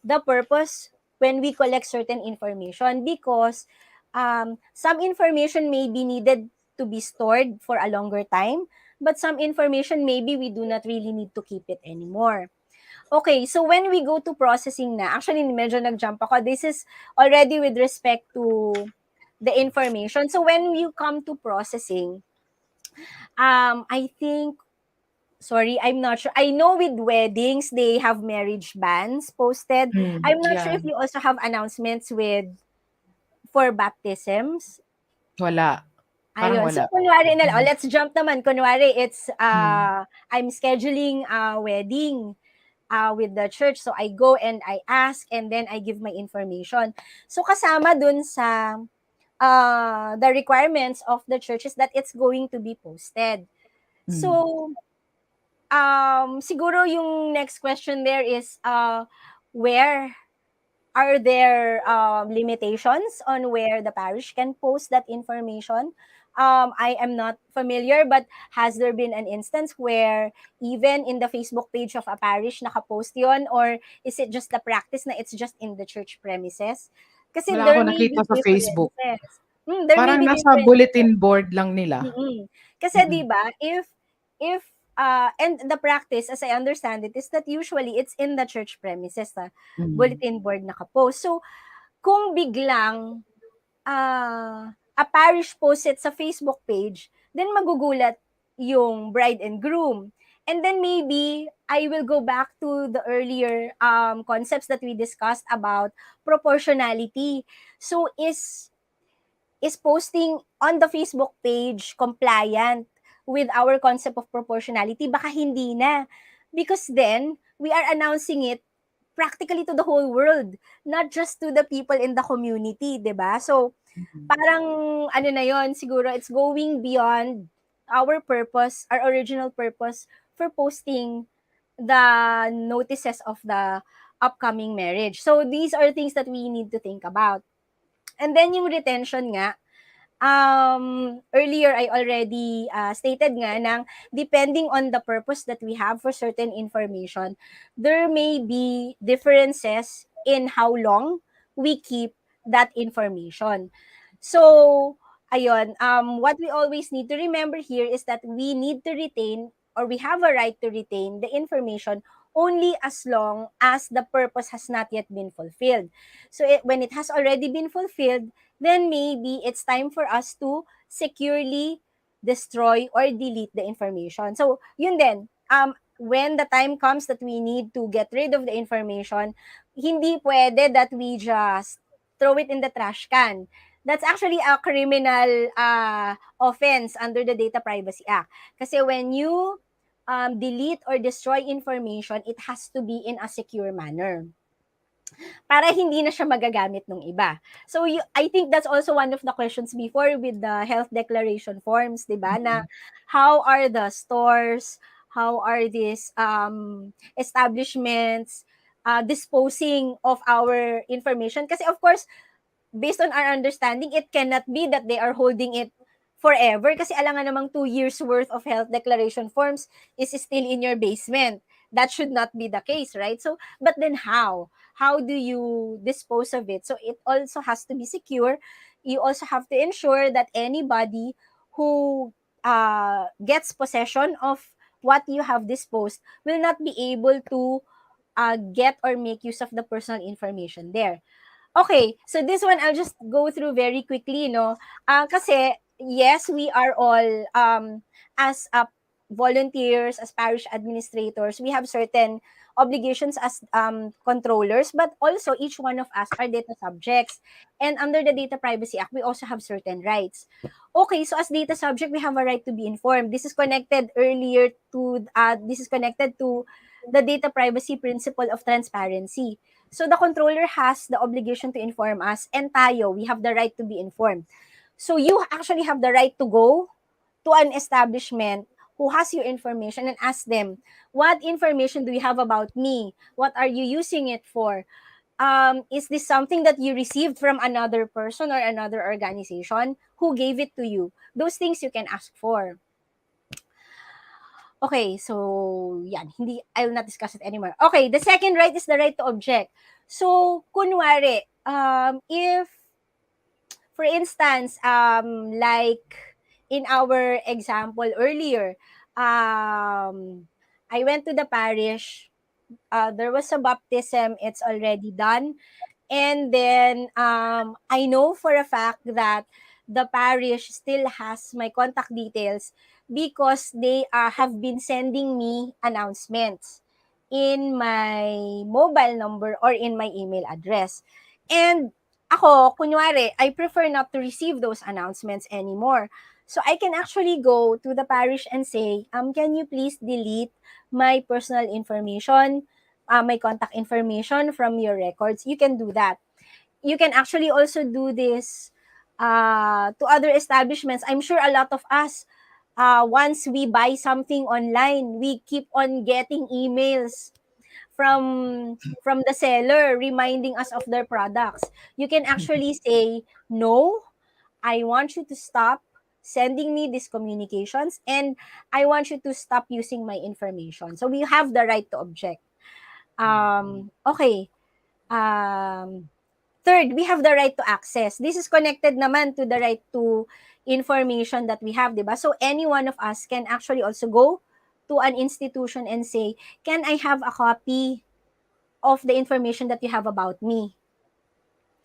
the purpose when we collect certain information because some information may be needed to be stored for a longer time, but some information maybe we do not really need to keep it anymore. Okay, so when we go to processing na, actually medyo nag-jump ako. This is already with respect to the information. So when you come to processing, I think, sorry, I'm not sure. I know with weddings, they have marriage bans posted. I'm not sure Yeah, if you also have announcements with for baptisms. wala. Parang Ayun. So, wala. kunwari na, Mm. let's jump naman. Kunwari, it's, Mm. I'm scheduling a wedding with the church. So, I go and I ask and then I give my information. So, kasama dun sa the requirements of the church is that it's going to be posted. Mm. So, siguro yung next question there is, where are there limitations on where the parish can post that information? I am not familiar, but has there been an instance where even in the Facebook page of a parish nakapost yon, or is it just the practice na it's just in the church premises? Kasi Wala there akong may nakita be sa Facebook. differences. There may Parang be nasa differences. bulletin board lang nila. Kasi Mm. 'di ba, if and the practice as I understand it is that usually it's in the church premises na Mm. bulletin board nakapost. So kung biglang a parish posts it sa Facebook page, then magugulat yung bride and groom. And then maybe I will go back to the earlier concepts that we discussed about proportionality. So is posting on the Facebook page compliant with our concept of proportionality? Baka hindi na. Because then, we are announcing it practically to the whole world, not just to the people in the community, 'di ba? So, Mm. parang ano na 'yon, siguro it's going beyond our purpose, our original purpose for posting the notices of the upcoming marriage. So, these are things that we need to think about. And then yung retention nga, earlier I already stated nga nang depending on the purpose that we have for certain information, there may be differences in how long we keep that information. So, ayun, what we always need to remember here is that we need to retain or we have a right to retain the information only as long as the purpose has not yet been fulfilled. So, when it has already been fulfilled, then maybe it's time for us to securely destroy or delete the information. So, yun din, when the time comes that we need to get rid of the information, hindi pwede that we just throw it in the trash can. That's actually a criminal offense under the Data Privacy Act. Kasi when you delete or destroy information, it has to be in a secure manner para hindi na siya magagamit ng iba. So I think that's also one of the questions before with the health declaration forms, 'di ba? Na how are the stores, how are these establishments disposing of our information? Kasi of course, based on our understanding, it cannot be that they are holding it forever kasi alangan namang 2 years worth of health declaration forms is still in your basement. That should not be the case, right? So, but then how? How do you dispose of it? So, it also has to be secure. You also have to ensure that anybody who gets possession of what you have disposed will not be able to get or make use of the personal information there. Okay, so this one I'll just go through very quickly, no? Kasi yes, we are all as volunteers, as parish administrators, we have certain obligations as controllers, but also each one of us are data subjects. And under the Data Privacy Act, we also have certain rights. Okay, so as data subject, we have a right to be informed. This is connected earlier to the data privacy principle of transparency. So the controller has the obligation to inform us, and tayo, we have the right to be informed. So you actually have the right to go to an establishment who has your information and ask them, what information do you have about me? What are you using it for? Is this something that you received from another person or another organization? Who gave it to you? Those things you can ask for. Okay, so yan, I will not discuss it anymore. Okay, the second right is the right to object. So, kunwari, if, for instance, like in our example earlier, I went to the parish there was a baptism, it's already done. And then I know for a fact that the parish still has my contact details because they have been sending me announcements in my mobile number or in my email address. And ako, kunyari, I prefer not to receive those announcements anymore. So I can actually go to the parish and say, can you please delete my personal information, my contact information from your records? You can do that. You can actually also do this to other establishments. I'm sure a lot of us, once we buy something online, we keep on getting emails from the seller reminding us of their products. You can actually say, no, I want you to stop sending me these communications, and I want you to stop using my information. So we have the right to object. Okay. Third, we have the right to access. This is connected naman to the right to information that we have, di ba? So any one of us can actually also go to an institution and say, can I have a copy of the information that you have about me?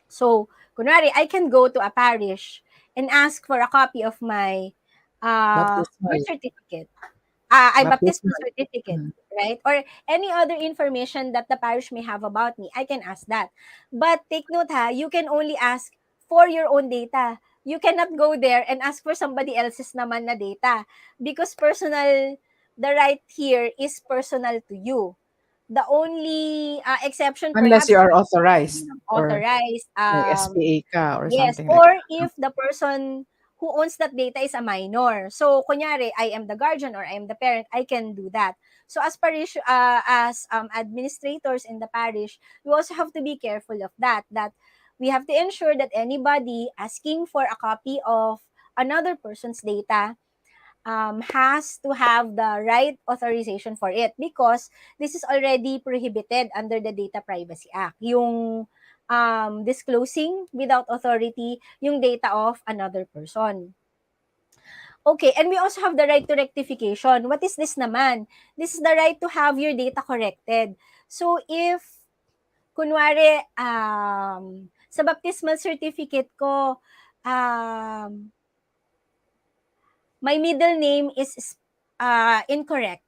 So, kunwari, I can go to a parish and ask for a copy of my Baptismal. birth certificate. I baptismal Baptismal. certificate, Mm. right? Or any other information that the parish may have about me, I can ask that. But take note ha, you can only ask for your own data. You cannot go there and ask for somebody else's naman na data because the right here is personal to you. The only exception Unless perhaps you are authorized or authorized, may SPA ka or yes, something like or that. if the person who owns that data is a minor. So, kunyari, I am the guardian or I am the parent, I can do that. So, as parish, as administrators in the parish, we also have to be careful of that we have to ensure that anybody asking for a copy of another person's data has to have the right authorization for it because this is already prohibited under the Data Privacy Act. Yung disclosing without authority yung data of another person. Okay, and we also have the right to rectification. What is this naman? This is the right to have your data corrected. So if, kunwari, sa baptismal certificate ko, my middle name is incorrect.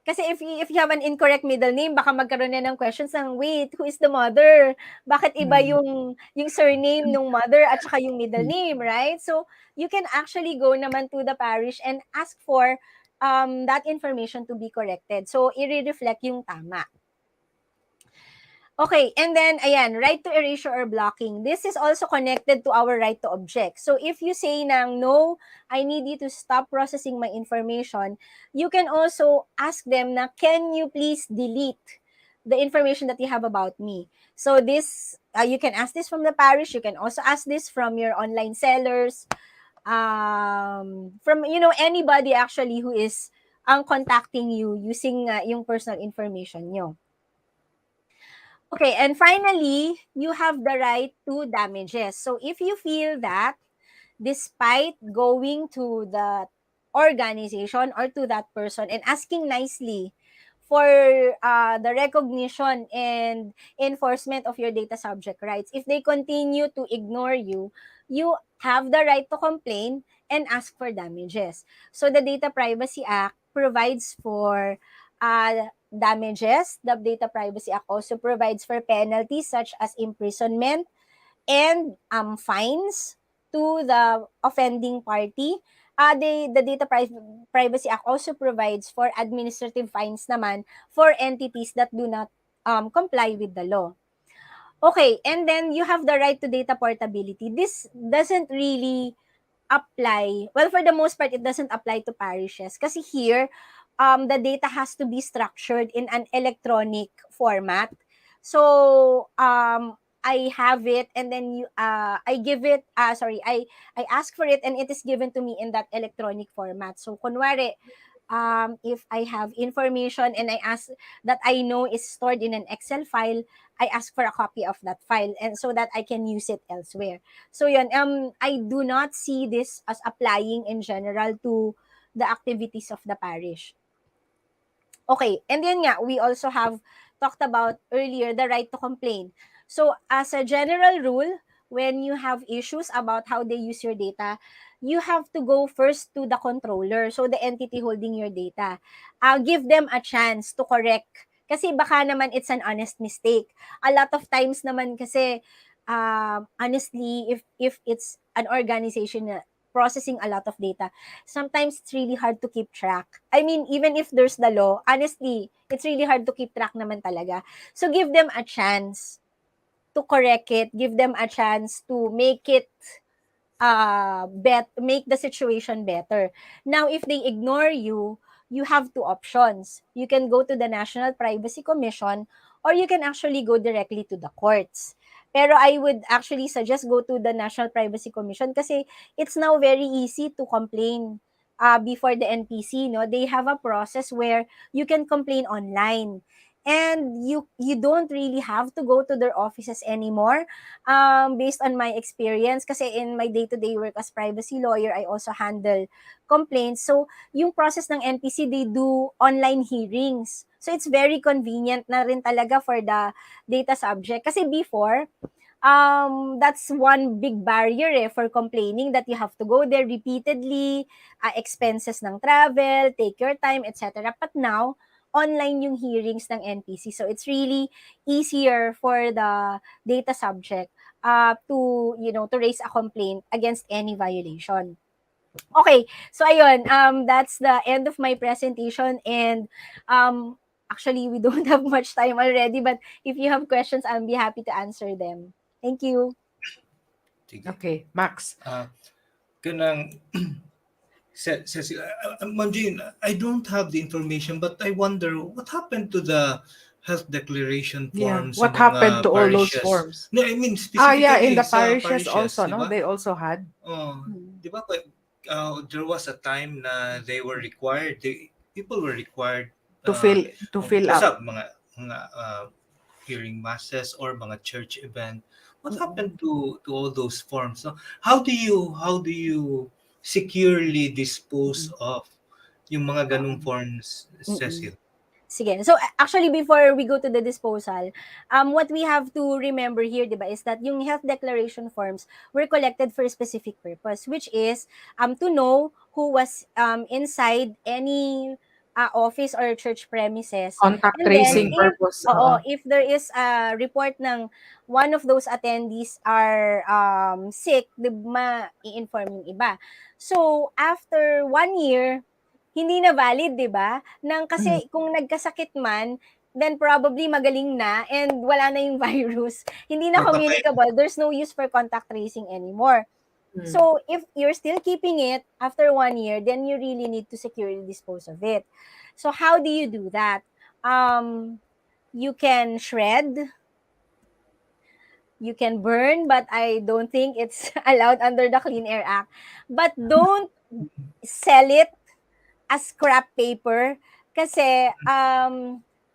Kasi if you have an incorrect middle name, baka magkaroon na ng questions ng, wait, who is the mother? Bakit iba Mm. yung surname ng mother at saka yung middle Mm. name, right? So, you can actually go naman to the parish and ask for that information to be corrected. So, i-reflect yung tama. Okay, and then, ayan, right to erasure or blocking. This is also connected to our right to object. So, if you say nang, no, I need you to stop processing my information, you can also ask them na, can you please delete the information that you have about me? So, this, you can ask this from the parish. You can also ask this from your online sellers, from, anybody actually who is contacting you using yung personal information nyo. Okay, and finally, you have the right to damages. So if you feel that despite going to the organization or to that person and asking nicely for the recognition and enforcement of your data subject rights, if they continue to ignore you, you have the right to complain and ask for damages. So the Data Privacy Act provides for damages. The Data Privacy Act also provides for penalties such as imprisonment and fines to the offending party. The Privacy Act also provides for administrative fines naman for entities that do not comply with the law. Okay, and then you have the right to data portability. This doesn't really apply. Well, for the most part, it doesn't apply to parishes. Kasi here, the data has to be structured in an electronic format. So, I have it and then I give it, I ask for it and it is given to me in that electronic format. So, kunwari, if I have information and I ask that I know is stored in an Excel file, I ask for a copy of that file and so that I can use it elsewhere. So yun, I do not see this as applying in general to the activities of the parish. Okay, and yun nga, we also have talked about earlier the right to complain. So as a general rule, when you have issues about how they use your data, you have to go first to the controller, so the entity holding your data. Give them a chance to correct. Kasi baka naman it's an honest mistake. A lot of times naman kasi, honestly, if it's an organization na processing a lot of data, sometimes it's really hard to keep track. I mean, even if there's the law, honestly, it's really hard to keep track naman talaga. So give them a chance to correct it, give them a chance to make it make the situation better. Now, if they ignore you, you have two options. You can go to the National Privacy Commission, or you can actually go directly to the courts. Pero I would actually suggest go to the National Privacy Commission kasi it's now very easy to complain before the NPC. No, they have a process where you can complain online, and you don't really have to go to their offices anymore. Based on my experience, kasi in my day-to-day work as privacy lawyer, I also handle complaints. So, yung process ng NPC, they do online hearings. So, it's very convenient na rin talaga for the data subject. Kasi before, that's one big barrier for complaining, that you have to go there repeatedly, expenses ng travel, take your time, etc. But now, online yung hearings ng NPC. So, it's really easier for the data subject to raise a complaint against any violation. Okay, so ayun, that's the end of my presentation, and actually we don't have much time already, but if you have questions, I'll be happy to answer them. Thank you. Sige. Okay, Max. Kanang Ma'am Jean, I don't have the information, but I wonder what happened to the health declaration Yeah, forms what sa happened mga to all those parishes? forms? No, I mean Yeah, in specifically the sa parishes also, di no? ba? They also had. Oh, di ba? There was a time na they were required, people were required To fill up. basta mga hearing masses or mga church event. What happened to all those forms? So how do you securely dispose of yung mga ganung forms, Mm-mm. Cecil? Sige. So, actually, before we go to the disposal, what we have to remember here, di ba, is that yung health declaration forms were collected for a specific purpose, which is to know who was inside any office or church premises. Contact And then, tracing purpose. if there is a report ng one of those attendees are sick, di ba, i-inform yung iba. So, after 1 year, hindi na valid, 'di ba? Kasi kung nagkasakit man, then probably magaling na and wala na yung virus. Hindi na Or baka communicable. There's no use for contact tracing anymore. So, if you're still keeping it after 1 year, then you really need to securely dispose of it. So, how do you do that? You can shred, you can burn, but I don't think it's allowed under the Clean Air Act. But don't sell it as scrap paper, kasi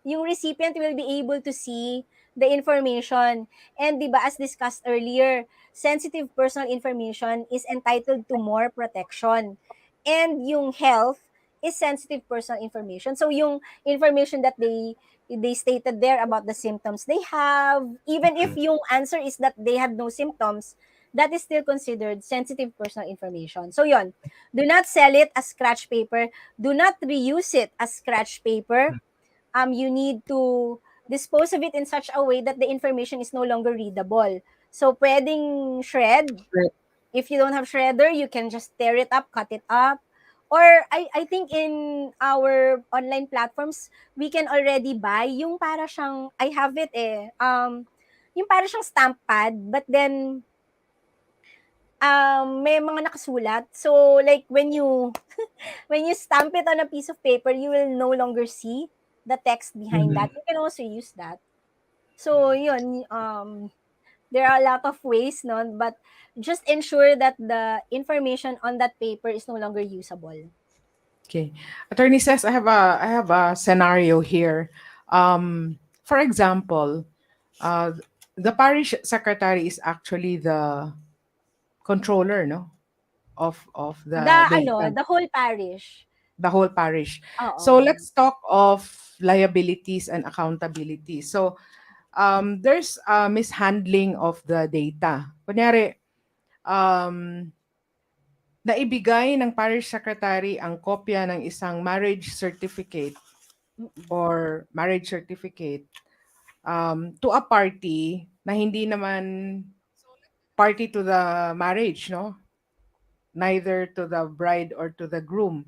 yung recipient will be able to see the information. And di ba, as discussed earlier, sensitive personal information is entitled to more protection. And yung health is sensitive personal information. So yung information that they stated there about the symptoms they have, even if yung answer is that they had no symptoms, that is still considered sensitive personal information. So yon, do not sell it as scratch paper. Do not reuse it as scratch paper. You need to dispose of it in such a way that the information is no longer readable. So, pwedeng shred. If you don't have shredder, you can just tear it up, cut it up. Or, I think in our online platforms, we can already buy yung para siyang, I have it yung para siyang stamp pad, but then, may mga nakasulat. So, like, when you stamp it on a piece of paper, you will no longer see the text behind that. You can also use that. So, yun, there are a lot of ways, no? But just ensure that the information on that paper is no longer usable. Okay. Attorney says I have a scenario here. For example, the parish secretary is actually the controller, no? Of the data. The whole parish. the whole parish. So Oo. let's talk of liabilities and accountability. So there's mishandling of the data. Kunyari, um, naibigay ng parish secretary ang kopya ng isang marriage certificate Mm-mm. or marriage certificate to a party na hindi naman party to the marriage, no? Neither to the bride or to the groom.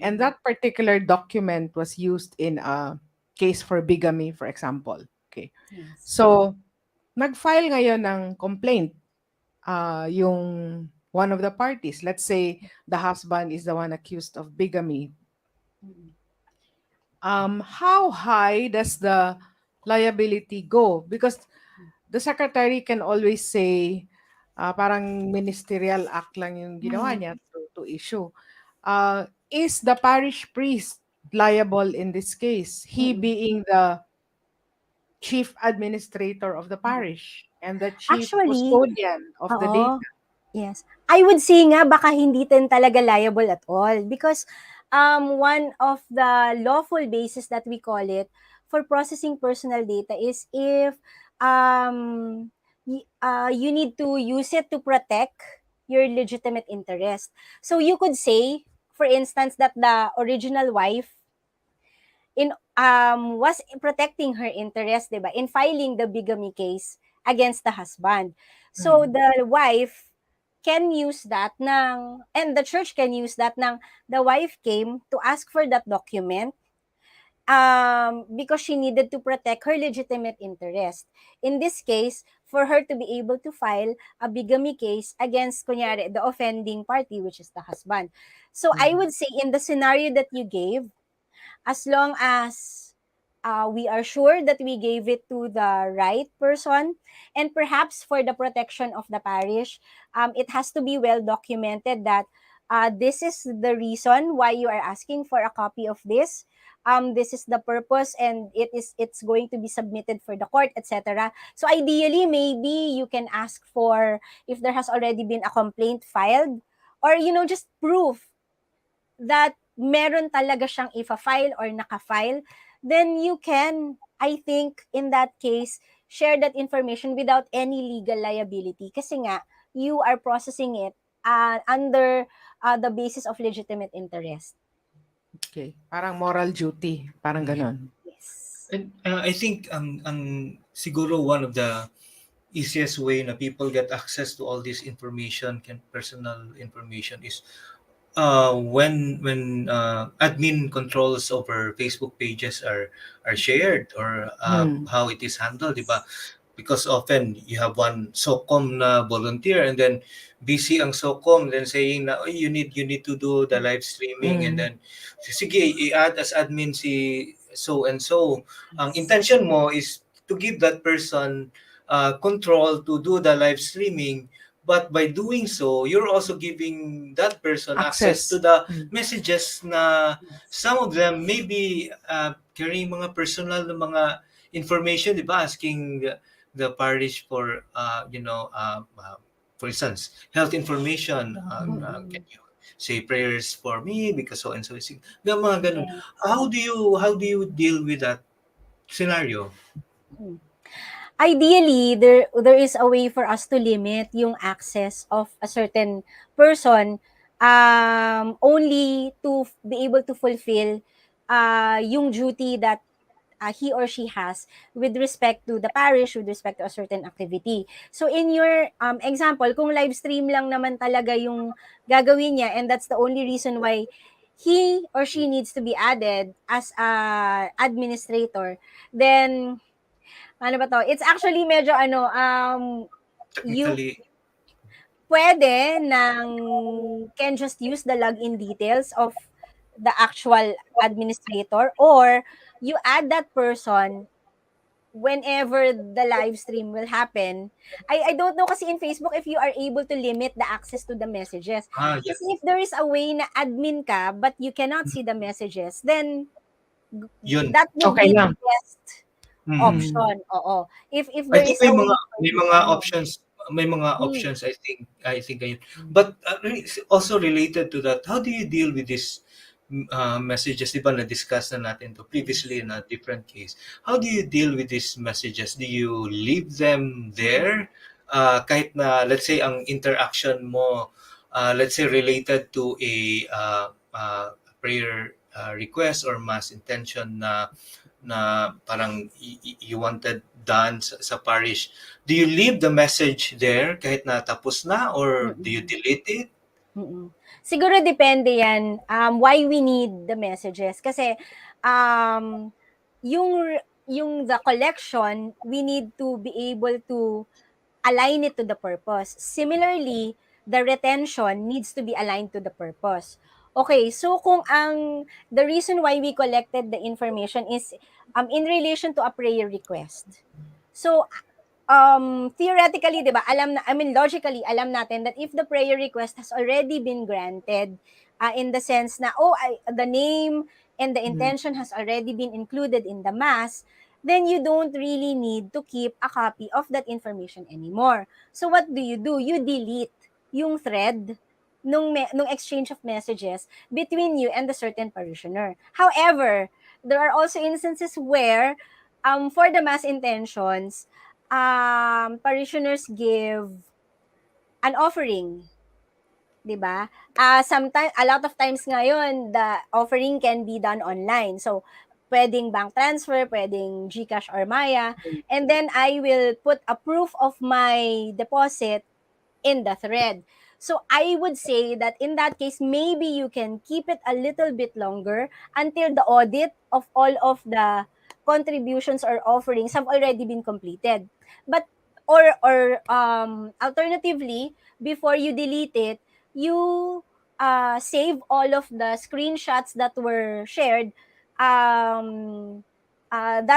And Mm-mm. that particular document was used in a case for bigamy, for example. Okay. Yes. So, nag-file ngayon ng complaint yung one of the parties. Let's say the husband is the one accused of bigamy. Mm-mm. How high does the liability go? Because the secretary can always say, parang ministerial act lang yung ginawa niya to issue. Is the parish priest liable in this case? He Mm-mm. being the chief administrator of the Mm. parish and the chief Actually, custodian of the data. oo. Yes. I would say nga baka hindi din talaga liable at all because one of the lawful basis that we call it for processing personal data is if you need to use it to protect your legitimate interest. So you could say, for instance, that the original wife was protecting her interest, 'di ba, in filing the bigamy case against the husband. So the wife can use that and the church can use that the wife came to ask for that document because she needed to protect her legitimate interest. In this case, for her to be able to file a bigamy case against, kunyari, the offending party, which is the husband. So I would say in the scenario that you gave, as long as we are sure that we gave it to the right person, and perhaps for the protection of the parish, it has to be well documented that this is the reason why you are asking for a copy of this. This is the purpose, and it's going to be submitted for the court, etc. So ideally, maybe you can ask for, if there has already been a complaint filed, or just proof that meron talaga siyang ifa-file or naka-file, then you can, I think, in that case, share that information without any legal liability. Kasi nga, you are processing it under the basis of legitimate interest. Okay. Parang moral duty. Parang ganon. Yes. And I think siguro one of the easiest way na people get access to all this information, personal information, is when admin controls over Facebook pages are shared, or how it is handled, di ba? Because often you have one SOCOM na volunteer, and then busy ang SOCOM, then saying na, "Oh, you need to do the live streaming," and then sige, i-add as admin si so and so. Ang intention mo is to give that person control to do the live streaming, but by doing so, you're also giving that person access to the messages na some of them maybe carrying mga personal na mga information, di ba? Asking the parish for, for instance, health information. Can you say prayers for me because so and so is sick? Mga ganun. Yes. How do you deal with that scenario? Ideally, there is a way for us to limit yung access of a certain person only to be able to fulfill yung duty that he or she has with respect to the parish, with respect to a certain activity. So in your example, kung live stream lang naman talaga yung gagawin niya, and that's the only reason why he or she needs to be added as a administrator, then ano ba to? It's actually medyo you Technically, pwede can just use the login details of the actual administrator, or you add that person whenever the live stream will happen. I don't know kasi in Facebook if you are able to limit the access to the messages. yes. Kasi if there is a way na admin ka but you cannot see the messages, then Yun. that would Okay be the lang. best Mm. option. Oo. If I there think is a way may mga options, options, I think ayun. But also related to that, how do you deal with this messages, di ba na-discuss na natin to previously in a different case. How do you deal with these messages? Do you leave them there? Kahit na, let's say, ang interaction mo, let's say, related to a prayer request or mass intention na parang you wanted done sa parish. Do you leave the message there kahit na tapos na, or do you delete it? Siguro depende yan, why we need the messages. Kasi, yung the collection, we need to be able to align it to the purpose. Similarly, the retention needs to be aligned to the purpose. Okay, so kung the reason why we collected the information is in relation to a prayer request. So, theoretically, 'di ba, logically, alam natin that if the prayer request has already been granted, in the sense na, the name and the intention has already been included in the mass, then you don't really need to keep a copy of that information anymore. So what do? You delete yung thread nung exchange of messages between you and the certain parishioner. However, there are also instances where, for the mass intentions, parishioners give an offering, 'di ba? Sometimes, a lot of times ngayon, the offering can be done online. So, pwedeng bank transfer, pwedeng GCash or Maya, and then I will put a proof of my deposit in the thread. So I would say that in that case, maybe you can keep it a little bit longer until the audit of all of the contributions or offerings have already been completed. But alternatively, before you delete it, you save all of the screenshots that were shared, that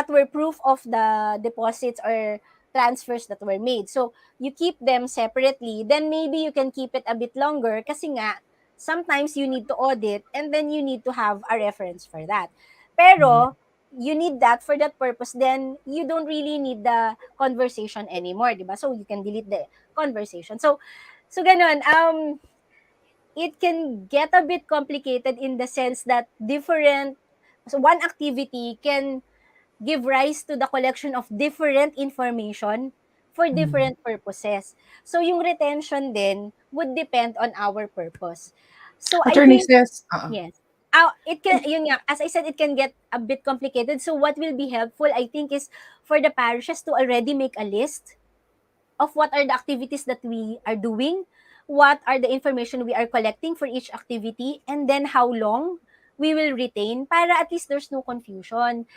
were proof of the deposits or transfers that were made. So you keep them separately, then maybe you can keep it a bit longer kasi nga, sometimes you need to audit and then you need to have a reference for that. Pero, you need that for that purpose, then you don't really need the conversation anymore, di ba? So, you can delete the conversation. So ganun, it can get a bit complicated in the sense that one activity can give rise to the collection of different information for different purposes. So yung retention din would depend on our purpose. So I Attorney think, says, yes. It can, yun nga, as I said, it can get a bit complicated. So what will be helpful, I think, is for the parishes to already make a list of what are the activities that we are doing, what are the information we are collecting for each activity, and then how long we will retain para at least there's no confusion.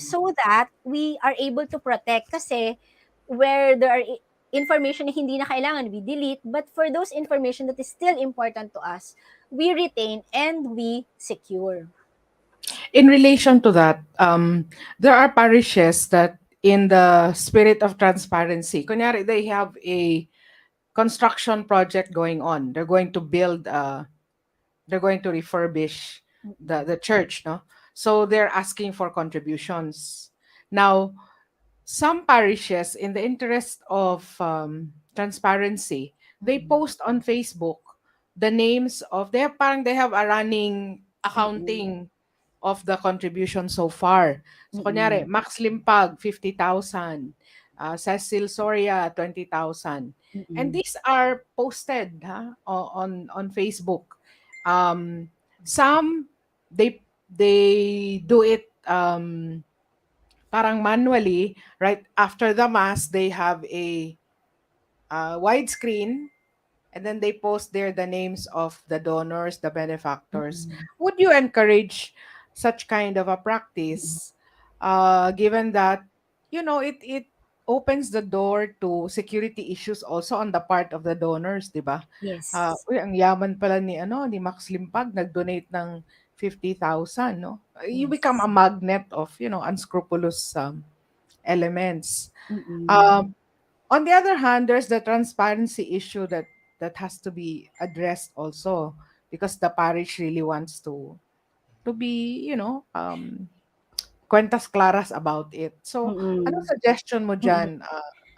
So that we are able to protect kasi where there are information na hindi na kailangan, we delete, but for those information that is still important to us, we retain and we secure. in relation to that, there are parishes that in the spirit of transparency, kunyari, they have a construction project going on. They're going to build, they're going to refurbish the church, no? So they're asking for contributions. Now, some parishes, in the interest of transparency, they post on Facebook the names of, they have a running accounting of the contribution so far. So, kunyari, Max Limpag, 50,000. Cecil Soria, 20,000. And these are posted on Facebook. Some, they do it parang manually, right after the mass, they have a widescreen, and then they post there the names of the donors, the benefactors. Would you encourage such kind of a practice, given that, it opens the door to security issues also on the part of the donors, di ba? Yes. Uy, ang yaman pala ni Max Limpag, nag-donate ng 50,000, no? You become a magnet of, unscrupulous elements. Um, on the other hand, there's the transparency issue that has to be addressed also, because the parish really wants to be, cuentas claras about it. So, anong suggestion mo dyan,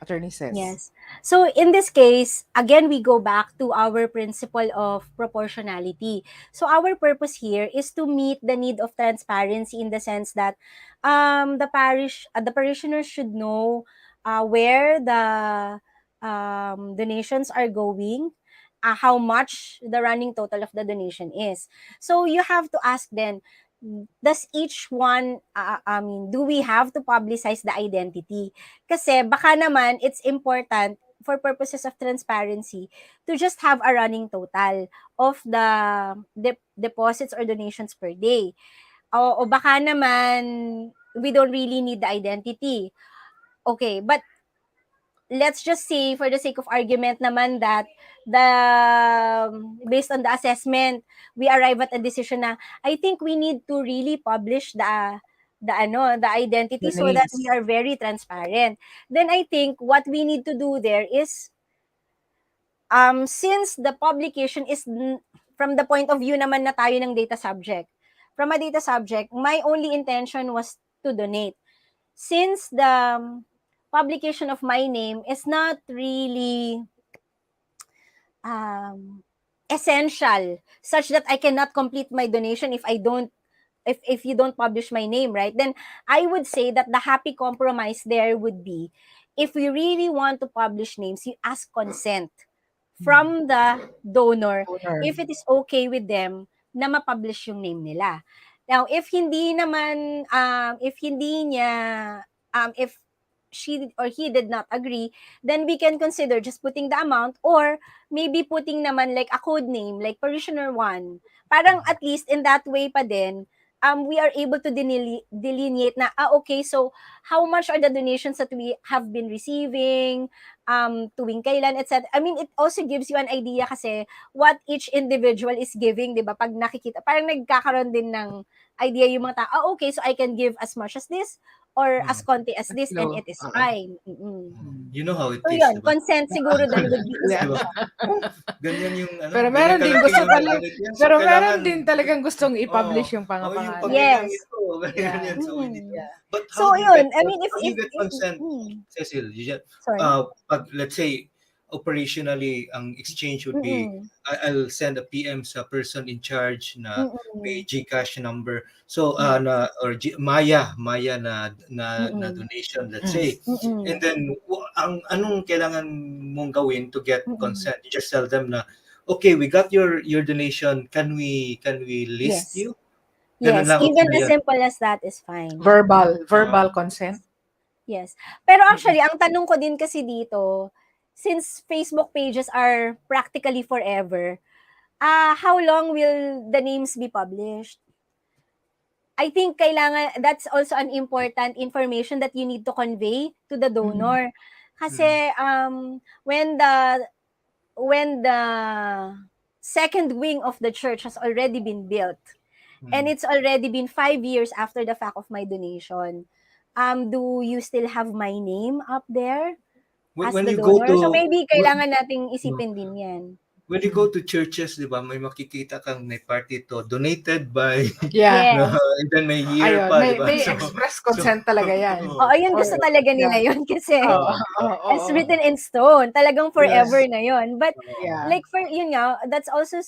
attorney says. Yes. So in this case, again, we go back to our principle of proportionality. So our purpose here is to meet the need of transparency in the sense that the parishioners should know where the donations are going, how much the running total of the donation is. So you have to ask then, does each one, do we have to publicize the identity? Kasi baka naman it's important for purposes of transparency to just have a running total of the deposits or donations per day. O baka naman we don't really need the identity. Okay, but let's just say for the sake of argument naman that the based on the assessment we arrive at a decision na I think we need to really publish the identity The so that we names. are very transparent. Then I think what we need to do there is since the publication is from the point of view naman na tayo ng data subject. From a data subject, my only intention was to donate. Since the publication of my name is not really essential such that I cannot complete my donation if you don't publish my name, right? Then I would say that the happy compromise there would be if we really want to publish names, you ask consent from the donor Donor. if it is okay with them na ma-publish yung name nila. Now, if hindi naman, if she or he did not agree, then we can consider just putting the amount or maybe putting naman like a code name, like Parishioner 1. Parang at least in that way pa din, we are able to delineate na, okay, so how much are the donations that we have been receiving, tuwing kailan, etc. I mean, it also gives you an idea kasi what each individual is giving, di ba? Pag nakikita, parang nagkakaroon din ng idea yung mga tao, okay, so I can give as much as this or as konti as this and Low. it is fine. You know how it So is, yun, di ba? consent siguro then would be Yeah. Di ba? Ganyan yung ano, Pero ganyan meron din kalaki gusto yung talaga, donate yan. So, pero meron kailangan, din talagang gustong i-publish yung yung pangapangalan. pagganyan Yes. ito, ganyan. So, we need to, Yeah. but So how do you yun, get, I mean, how do you get consent, Cecil? sorry. Pag, let's say, operationally, ang exchange would be, I'll send a PM sa person in charge na may GCash number. So, or Maya na donation, let's say. And then, ang anong kailangan mong gawin to get consent? You just tell them na, okay, we got your donation. Can we list Yes. you? Ganun Yes, lang, even okay as yan. simple as that is fine. Verbal consent. Yes. Pero actually, ang tanong ko din kasi dito, since Facebook pages are practically forever, how long will the names be published? I think that's also an important information that you need to convey to the donor. Kasi when the second wing of the church has already been built, and it's already been 5 years after the fact of my donation, do you still have my name up there as When the you go donor? to, So maybe kailangan nating isipin din yan. when you go to churches, di ba, may makikita kang may party to donated by, Yeah. Yes. and then may year Ayun, pa, di ba? may express consent talaga yan. Oo, yun gusto talaga nila yun kasi it's written in stone. Talagang forever Yes. na yun. But Yeah. like for yun nga, that's also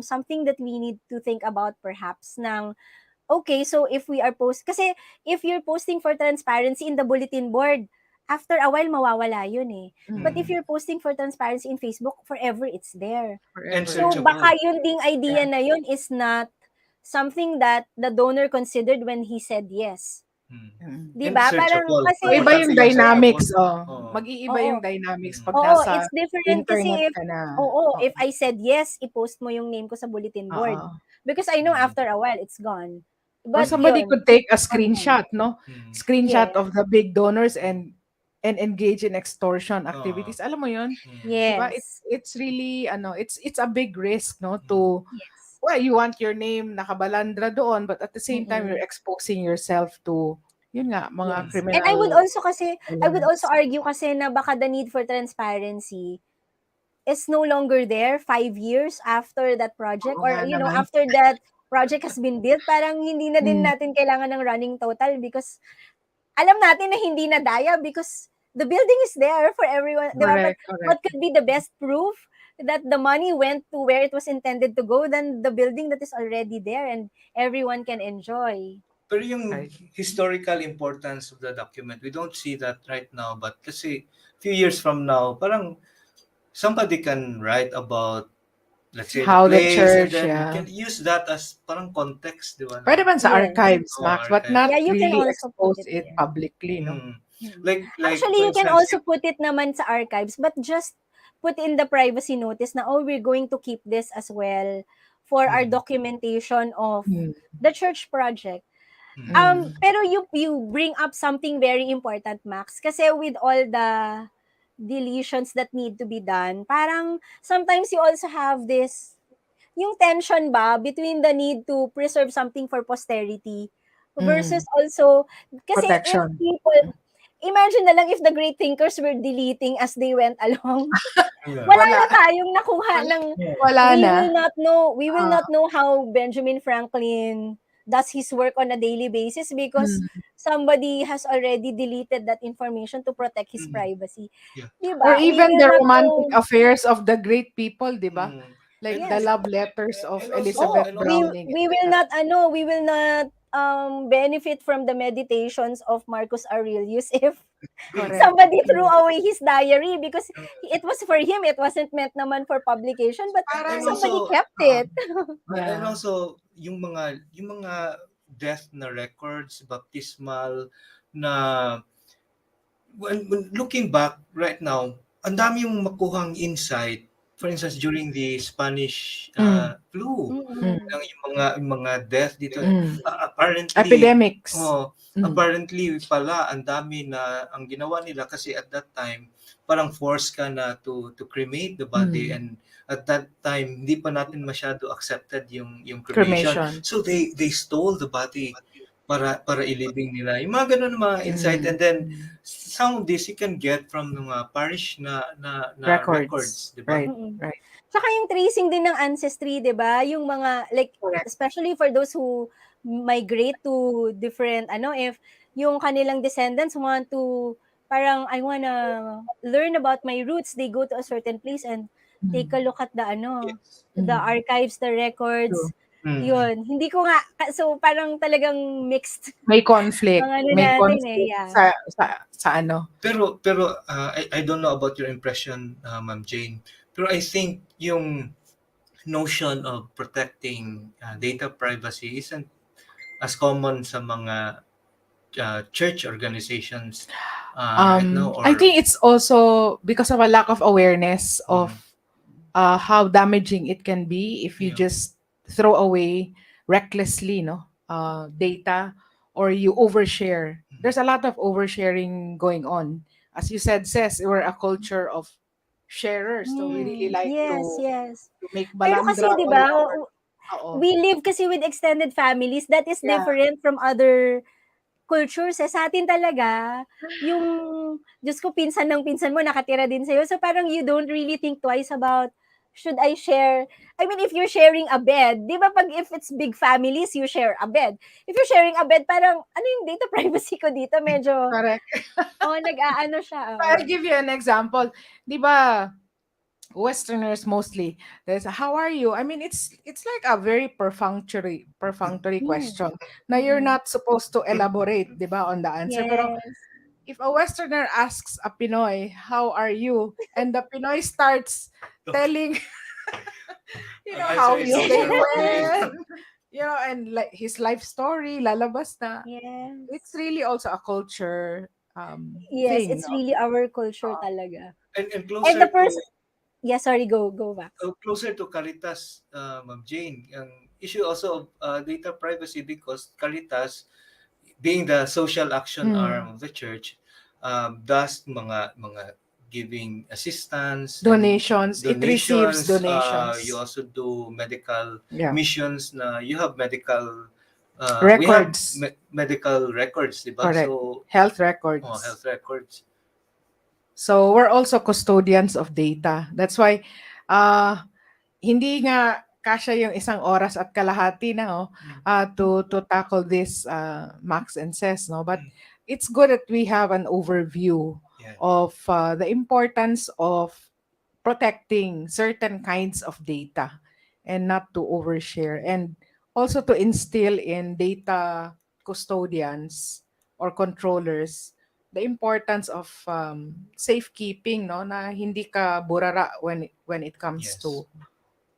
something that we need to think about perhaps ng okay, so if we are kasi if you're posting for transparency in the bulletin board, after a while mawawala yun eh. But if you're posting for transparency in Facebook, forever it's there. And So searchable. baka yun ding idea na yun is not something that the donor considered when he said yes. Di And ba? Parang searchable. kasi Iba yung Importante dynamics, searchable. Mag-iiba Oo. yung dynamics pag Oo, nasa it's different kasi internet if ka na. if I said yes, i-post mo yung name ko sa bulletin board. Oo. Because I know after a while it's gone. Or But somebody yun, could take a screenshot, no? Screenshot Yes. of the big donors and engage in extortion activities. Alam mo yun? Diba? yes. It's really it's a big risk, no, to Yes. well, you want your name nakabalandra doon, but at the same time you're exposing yourself to yun nga mga Yes. criminal. And I would also elements. argue kasi na baka the need for transparency is no longer there 5 years after that project Oo or nga naman. after that project has been built, parang hindi na din natin kailangan ng running total because alam natin na hindi na daya because the building is there for everyone, di ba? But Correct. what could be the best proof that the money went to where it was intended to go than the building that is already there and everyone can enjoy? Pero yung Right. historical importance of the document, we don't see that right now. But let's say, few years from now, parang somebody can write about, let's say, the How the place, and church, then yeah. can use that as parang context, di ba? Pwede man sa Yes. archives, Oh, Max, but archive. not Yeah, you can really also put expose it it there. publicly, no? Mm. Mm. Like, Actually, for you can instance, also put it naman sa archives, but just put in the privacy notice na, oh, we're going to keep this as well for our Mm. documentation of Mm. the church project. Mm. Pero you bring up something very important, Max, kasi with all the deletions that need to be done, parang sometimes you also have this, yung tension ba between the need to preserve something for posterity versus Mm. also, kasi if Protection. people, imagine na lang if the great thinkers were deleting as they went along. yeah. Wala Wala. na tayong nakuha Wala, ng, wala na. we will Ah, not know how Benjamin Franklin does his work on a daily basis because mm. somebody has already deleted that information to protect his Mm. privacy. Yeah. Or 'Di ba? We even will the not romantic know. affairs of the great people, di ba? Mm. Like And the Yes. love letters of and also Elizabeth and we also Browning, we will etc. not benefit from the meditations of Marcus Aurelius if mm. Correct. somebody threw Mm. away his diary because it was for him, it wasn't meant naman for publication, but And Parang, somebody also kept it. and yeah. also yung mga death na records, baptismal na when looking back right now, ang dami yung makuhang insight. For instance, during the Spanish Mm. flu, Mm. Mm. yung mga death dito, Mm. apparently, Epidemics. oh, Mm. apparently pala ang dami na ang ginawa nila kasi at that time parang force ka na to cremate the body, Mm. and at that time hindi pa natin masyado accepted yung cremation. Cremation. So they stole the body para ilibing nila. Yung mga ganun mga insight, and then Mm. some of this you can get from mga parish na records, Records. di ba? Right. Mm. Right. Tsaka yung tracing din ng ancestry, 'di ba? Yung mga like Correct. especially for those who migrate to different if yung kanilang descendants want to parang I wanna learn about my roots, they go to a certain place and take a Mm. look at Yes. the Mm. archives, the True. records. Mm. Yun, hindi ko nga so parang talagang mixed May conflict. ang ano May natin conflict yeah. sa ano. Pero I don't know about your impression, Ma'am Jane. Pero I think yung notion of protecting data privacy isn't as common sa mga church organizations right now, I or think it's also because of a lack of awareness of how damaging it can be if you Yeah. just throw away recklessly, data, or you overshare. There's a lot of oversharing going on. As you said, Ces, we're a culture of sharers, so we really like Yes, to yes. make Pero kasi balandra 'di all ba, over. Oo. we live kasi with extended families that is Yeah. different from other cultures. Sa atin talaga, yung Diyos ko pinsan ng pinsan mo nakatira din sa'yo. So parang you don't really think twice about should I share? I mean, if you're sharing a bed, di ba pag if it's big families, you share a bed. If you're sharing a bed, parang ano yung data privacy ko dito? Medyo, Correct. nag-aano siya. I'll give you an example. Di ba, Westerners mostly, there's how are you? I mean, it's like a very perfunctory question. Now you're not supposed to elaborate, di ba, on the answer. Pero Yes. if a Westerner asks a Pinoy, how are you? And the Pinoy starts telling, Ang how answer is he's also doing okay. well, and like his life story, lalabas na. Yes. It's really also a culture Yes, thing, it's no? really our culture talaga. And And closer the to person, yeah, sorry, go Max. closer to Caritas, Ma'am Jane, ang issue also of data privacy, because Caritas, being the social action arm of the church, does mga giving assistance and Donations. It receives donations. donations. You also do medical Yeah. missions na you have medical we have Records. medical records, diba? Correct. So Health records. health records. So we're also custodians of data. That's why hindi nga kasya yung isang oras at kalahati na to tackle this Max and Ses, no? But it's good that we have an overview Yeah. of the importance of protecting certain kinds of data and not to overshare, and also to instill in data custodians or controllers the importance of safekeeping, no, na hindi ka burara when it comes Yes.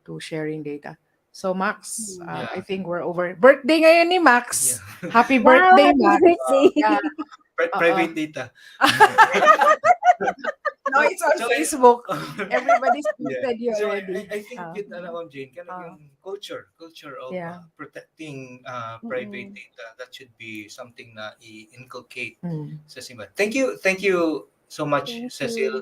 to sharing data. So Max, Hmm. Yeah. I think we're over. Birthday ngayon ni Yeah. Max. Happy Wow, birthday, happy Max. birthday. Yeah. Private data. No, it's on So Facebook. Everybody's yeah. tweeted you So already. I think with Ma'am Jane, kind of Uh, yung culture of yeah. protecting private Mm-mm. data, that should be something na i-inculcate Mm. sa simbahan. Thank you so much, Thank you. Cecil.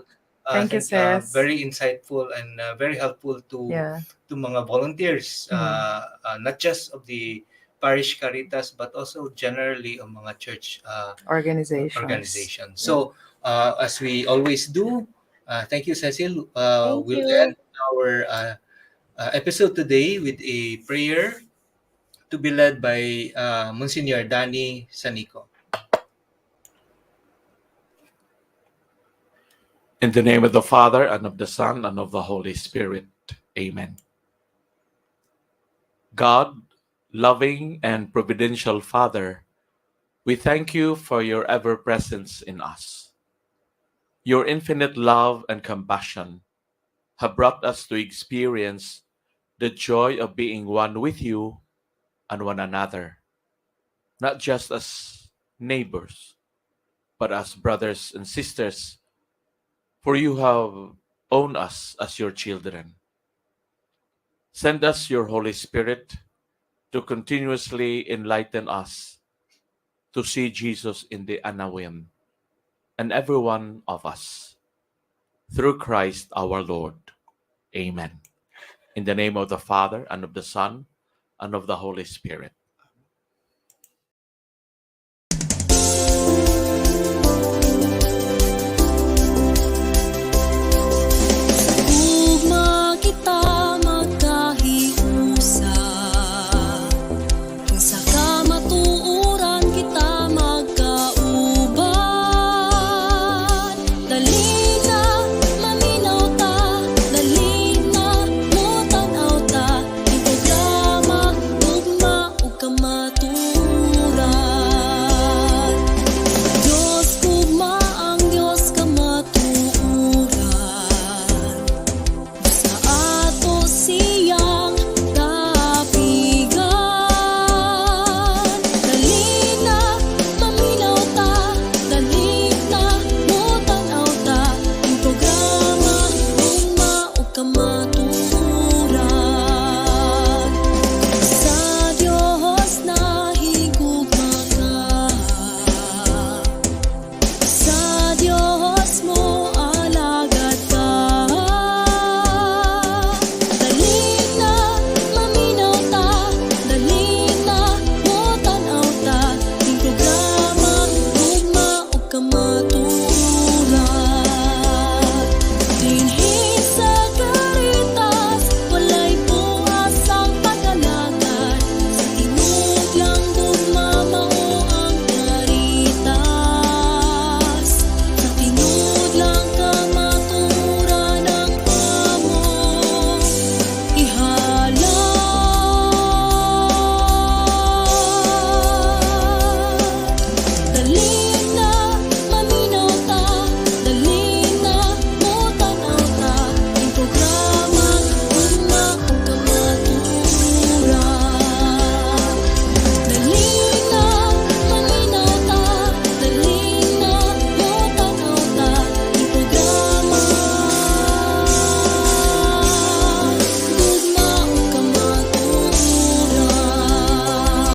Thank you, Sis. Very insightful and very helpful Yeah. to mga volunteers, Mm. not just of the parish caritas but also generally of mga church Organizations. organization. Yeah. So, as we always do, thank you, Cecil. Thank We'll you. end our episode today with a prayer to be led by Monsignor Danny Sanico. In the name of the Father, and of the Son, and of the Holy Spirit. Amen. God, loving and providential Father, we thank you for your ever presence in us. Your infinite love and compassion have brought us to experience the joy of being one with you and one another, not just as neighbors, but as brothers and sisters, for you have owned us as your children. Send us your Holy Spirit to continuously enlighten us to see Jesus in the Anawim and every one of us. Through Christ our Lord. Amen. In the name of the Father, and of the Son, and of the Holy Spirit.